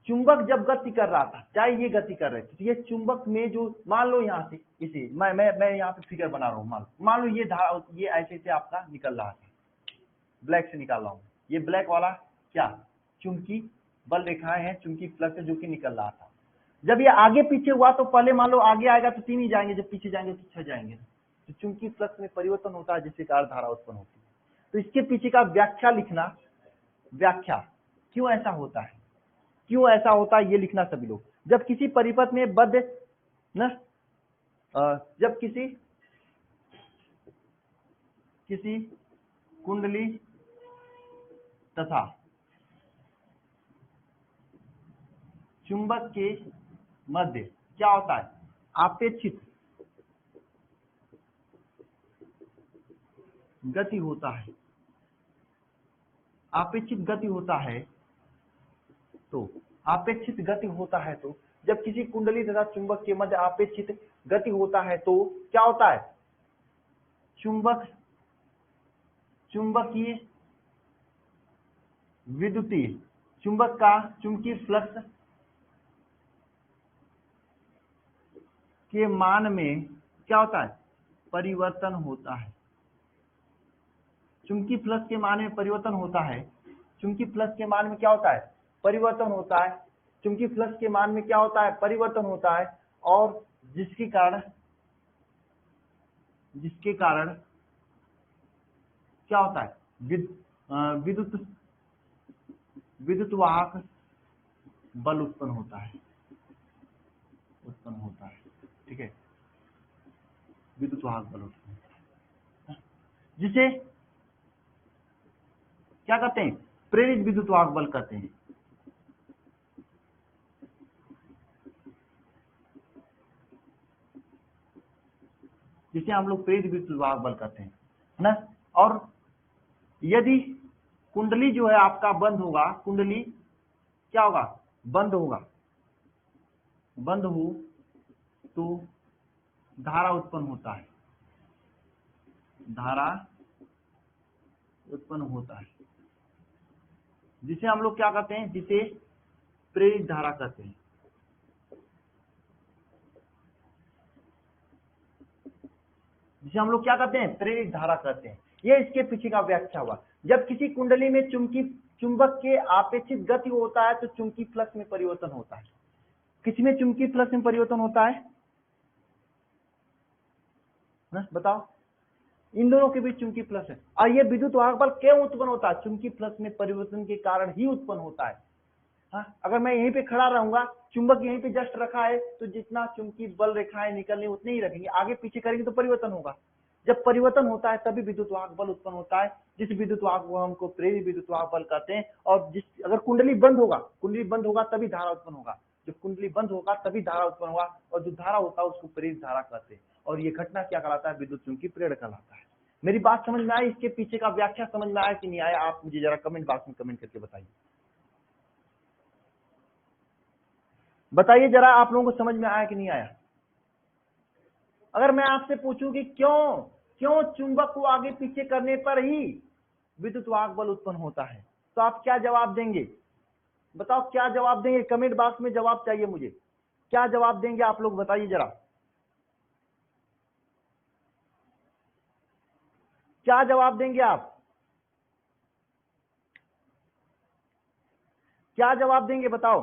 चुंबक जब गति कर रहा था, चाहे ये गति कर रहे थे, तो ये चुंबक में जो, मान लो यहाँ से इसे मैं यहाँ पे फिगर बना रहा हूँ, मान लो ये धारा, ये ऐसे से आपका निकल रहा था, ब्लैक से निकाल रहा हूँ, ये ब्लैक वाला क्या, चुंबकीय बल रेखाएं हैं, चुंबकीय फ्लक्स है जो कि निकल रहा था। जब ये आगे पीछे हुआ तो पहले मान लो आगे आएगा तो 3 ही जाएंगे, जब पीछे जाएंगे तो 6 जाएंगे। तो चुंबकीय फ्लक्स में परिवर्तन होता है जिसके कारण धारा उत्पन्न होती है। तो इसके पीछे का व्याख्या लिखना, व्याख्या क्यों ऐसा होता है, क्यों ऐसा होता है ये लिखना सभी लोग। जब किसी परिपथ में बद्ध न, जब किसी कुंडली तथा चुंबक के मध्य क्या होता है, आपेक्षित गति होता है, आपेक्षित गति होता है। तो आपेक्षित गति होता है, तो जब किसी कुंडली तथा चुंबक के मध्य आपेक्षित गति होता है तो क्या होता है, चुंबकीय विद्युतीय, चुंबक का चुंबकीय फ्लक्स के मान में क्या होता है, परिवर्तन होता है। चुंबकीय फ्लक्स के मान में परिवर्तन होता है। चुंबकीय फ्लक्स के मान में क्या होता है, परिवर्तन होता है। चुंबकीय फ्लक्स के मान में क्या होता है, परिवर्तन होता है। और जिसके कारण क्या होता है, विद्युतवाहक बल उत्पन्न होता है, ठीक है, विद्युतवाहक बल उत्पन्न होता है, जिसे क्या कहते हैं, प्रेरित विद्युतवाहक बल कहते हैं। जिसे हम लोग प्रेरित विद्युतवाहक बल कहते हैं, है ना। और यदि कुंडली जो है आपका बंद होगा, कुंडली क्या होगा, बंद होगा, बंद हो तो धारा उत्पन्न होता है, धारा उत्पन्न होता है, जिसे हम लोग क्या कहते हैं, जिसे प्रेरित धारा कहते हैं। जिसे हम लोग क्या कहते हैं, प्रेरित धारा कहते हैं। ये इसके पीछे का व्याख्या हुआ। जब किसी कुंडली में चुंबक के आपेक्षित गति होता है तो चुंबकीय फ्लक्स में परिवर्तन होता है। किसमें चुंबकीय फ्लक्स में परिवर्तन होता है ना? बताओ। इन दोनों के बीच चुंबकीय फ्लक्स है। और ये विद्युत वाहक बल क्यों उत्पन्न होता है? चुंबकीय फ्लक्स में परिवर्तन के कारण ही उत्पन्न होता है। हाँ, अगर मैं यहीं पे खड़ा रहूंगा, चुंबक यहीं पे जस्ट रखा है, तो जितना चुंबकीय बल रेखाएं निकलनी उतने ही रखेंगे, आगे पीछे करेंगे तो परिवर्तन होगा। जब परिवर्तन होता है तभी विद्युत वाहक बल उत्पन्न होता है, जिस विद्युत वाहक को हमको प्रेरित विद्युत वाहक बल कहते हैं। और अगर कुंडली बंद होगा तभी धारा उत्पन्न होगा। जब कुंडली बंद होगा तभी धारा उत्पन्न होगा, और जो धारा होता है उसको प्रेरित धारा कहते हैं। और ये घटना क्या कहलाता है? विद्युत चुंबकीय प्रेरण कहलाता है। मेरी बात समझ में आई? इसके पीछे का व्याख्या समझ में आया कि नहीं आया? आप मुझे जरा कमेंट बॉक्स में कमेंट करके बताइए। बताइए जरा, आप लोगों को समझ में आया कि नहीं आया? अगर मैं आपसे पूछूं कि क्यों चुंबक को आगे पीछे करने पर ही विद्युत वाहक बल उत्पन्न होता है, तो आप क्या जवाब देंगे? बताओ क्या जवाब देंगे? कमेंट बॉक्स में जवाब चाहिए मुझे। क्या जवाब देंगे आप लोग? बताइए जरा, क्या जवाब देंगे आप? क्या जवाब देंगे बताओ?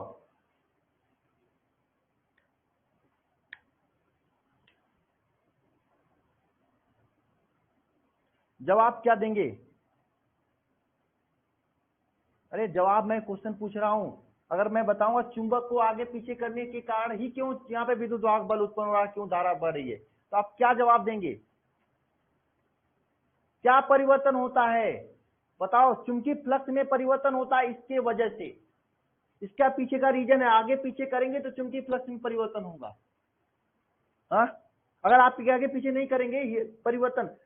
जवाब क्या देंगे? अरे जवाब, मैं क्वेश्चन पूछ रहा हूं। अगर मैं बताऊंगा चुंबक को आगे पीछे करने के कारण ही क्यों यहाँ पे विद्युत वाहक बल उत्पन्न हो रहा है, क्यों धारा बढ़ रही है, तो आप क्या जवाब देंगे? क्या परिवर्तन होता है बताओ? चुंबकीय फ्लक्स में परिवर्तन होता है इसके वजह से। इसका पीछे का रीजन है, आगे पीछे करेंगे तो चुंबकीय फ्लक्स में परिवर्तन होगा। हाँ, अगर आप आगे पीछे नहीं करेंगे ये परिवर्तन,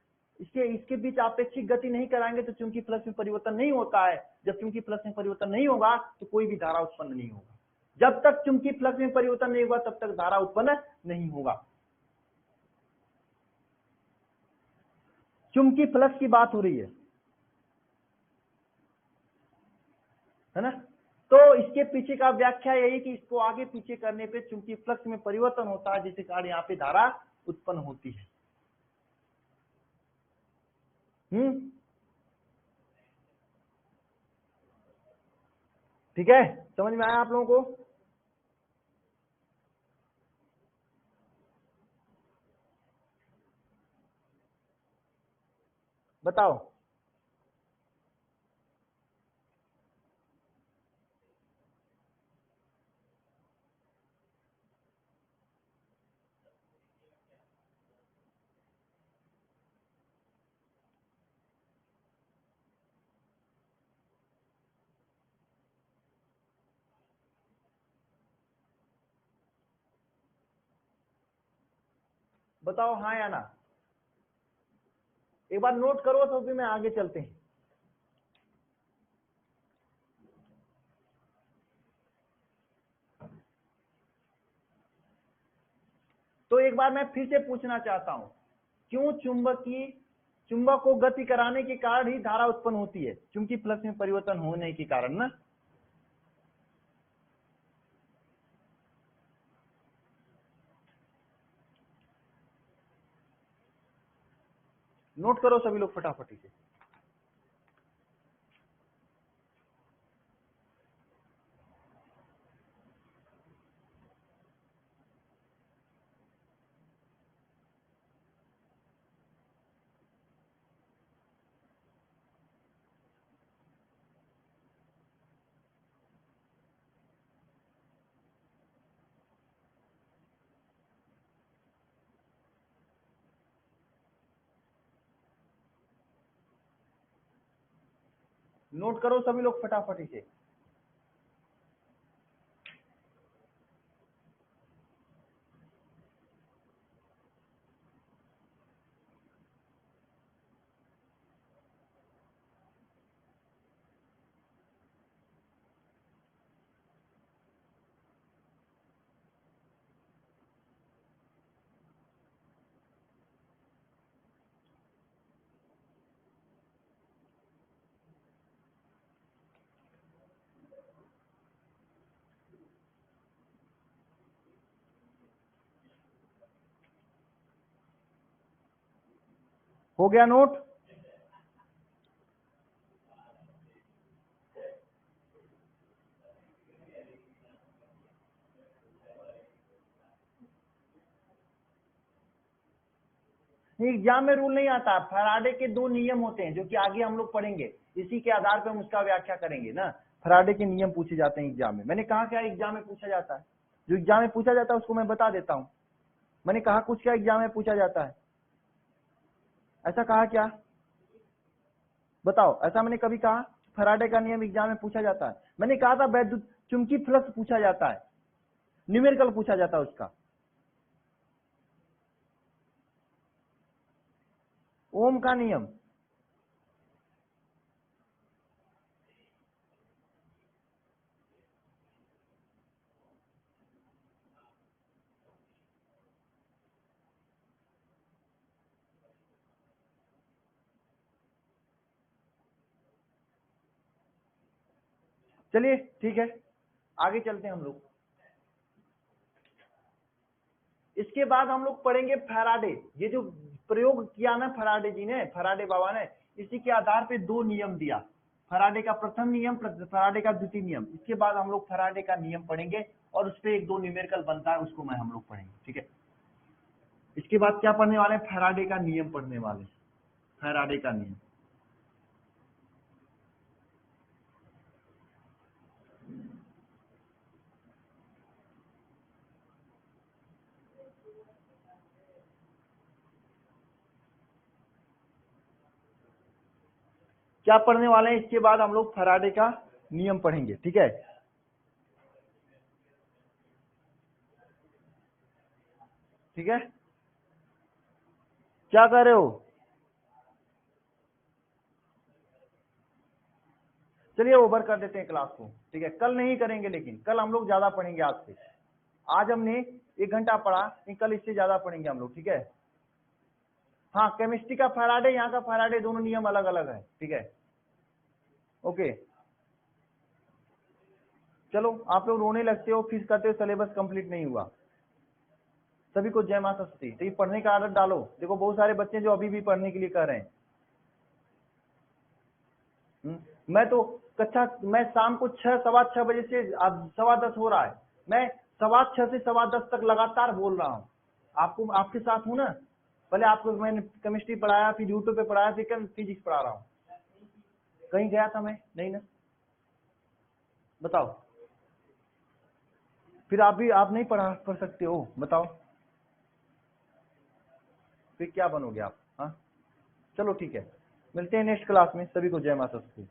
इसके बीच आपेक्षिक गति नहीं कराएंगे तो चुंबकीय फ्लक्स में परिवर्तन नहीं होता है। जब चुंबकीय फ्लक्स में परिवर्तन नहीं होगा तो कोई भी धारा उत्पन्न नहीं होगा। जब तक चुंबकीय फ्लक्स में परिवर्तन नहीं होगा तब तक धारा उत्पन्न नहीं होगा। चुंबकीय फ्लक्स की बात हो रही है ना? तो इसके पीछे का व्याख्या यही कि इसको आगे पीछे करने पे चुंबकीय फ्लक्स में परिवर्तन होता है, जिसके कारण यहाँ पे धारा उत्पन्न होती है। ठीक है, समझ में आया आप लोगों को? बताओ। बताओ हाँ या ना? एक बार नोट करो तो फिर मैं आगे चलते हैं। तो एक बार मैं फिर से पूछना चाहता हूं, क्यों चुंबक को गति कराने के कारण ही धारा उत्पन्न होती है? चूंकि फ्लक्स में परिवर्तन होने के कारण ना। नोट करो सभी लोग फटाफटी से। नोट करो सभी लोग फटाफटी से। हो गया नोट? एग्जाम में रूल नहीं आता। फैराडे के 2 नियम होते हैं जो कि आगे हम लोग पढ़ेंगे, इसी के आधार पर हम उसका व्याख्या करेंगे ना। फैराडे के नियम पूछे जाते हैं एग्जाम में। मैंने कहा क्या एग्जाम में पूछा जाता है? जो एग्जाम में पूछा जाता है उसको मैं बता देता हूं। मैंने कहा कुछ क्या एग्जाम में पूछा जाता है? ऐसा कहा क्या? बताओ, ऐसा मैंने कभी कहा? फैराडे का नियम एग्जाम में पूछा जाता है? मैंने कहा था वैद्युत चुंबकीय फ्लक्स पूछा जाता है, न्यूमेरिकल पूछा जाता है उसका। ओम का नियम, चलिए ठीक है आगे चलते हैं हम लोग। इसके बाद हम लोग पढ़ेंगे फैराडे। ये जो प्रयोग किया ना फैराडे जी ने, फैराडे बाबा ने, इसी के आधार पे 2 नियम दिया। फैराडे का प्रथम नियम, फैराडे का द्वितीय नियम। इसके बाद हम लोग फैराडे का नियम पढ़ेंगे और उस पर 1-2 न्यूमेरिकल बनता है, उसको मैं हम लोग पढ़ेंगे, ठीक है। इसके बाद क्या पढ़ने वाले हैं? फैराडे का नियम पढ़ने वाले। फैराडे का नियम, क्या पढ़ने वाले हैं? इसके बाद हम लोग फैराडे का नियम पढ़ेंगे, ठीक है। ठीक है, क्या कर रहे हो? चलिए ओवर कर देते हैं क्लास को, ठीक है। कल नहीं करेंगे, लेकिन कल हम लोग ज्यादा पढ़ेंगे आज से। आज हमने 1 घंटा पढ़ा, लेकिन कल इससे ज्यादा पढ़ेंगे हम लोग, ठीक है। हाँ, केमिस्ट्री का फैराडे, यहाँ का फैराडे, दोनों नियम अलग अलग है, ठीक है। ओके, चलो आप लोग रोने लगते हो, फीस करते हो, सिलेबस कंप्लीट नहीं हुआ। सभी को जय माता सरस्वती। तो ये पढ़ने का आदत डालो। देखो बहुत सारे बच्चे जो अभी भी पढ़ने के लिए कह रहे हैं। मैं तो मैं शाम को 6, 6:15 बजे से अब 10:15 हो रहा है, मैं 6:15 से 10:15 तक लगातार बोल रहा हूँ। आपको, आपके साथ हूँ ना। पहले आपको मैंने केमिस्ट्री पढ़ाया, फिर यूट्यूब पे पढ़ाया, फिर फिजिक्स पढ़ा रहा हूँ। कहीं गया था मैं? नहीं ना। बताओ, फिर आप नहीं पढ़ सकते हो? बताओ फिर क्या बनोगे आप? हाँ, चलो ठीक है, मिलते हैं नेक्स्ट क्लास में। सभी को जय माता दी।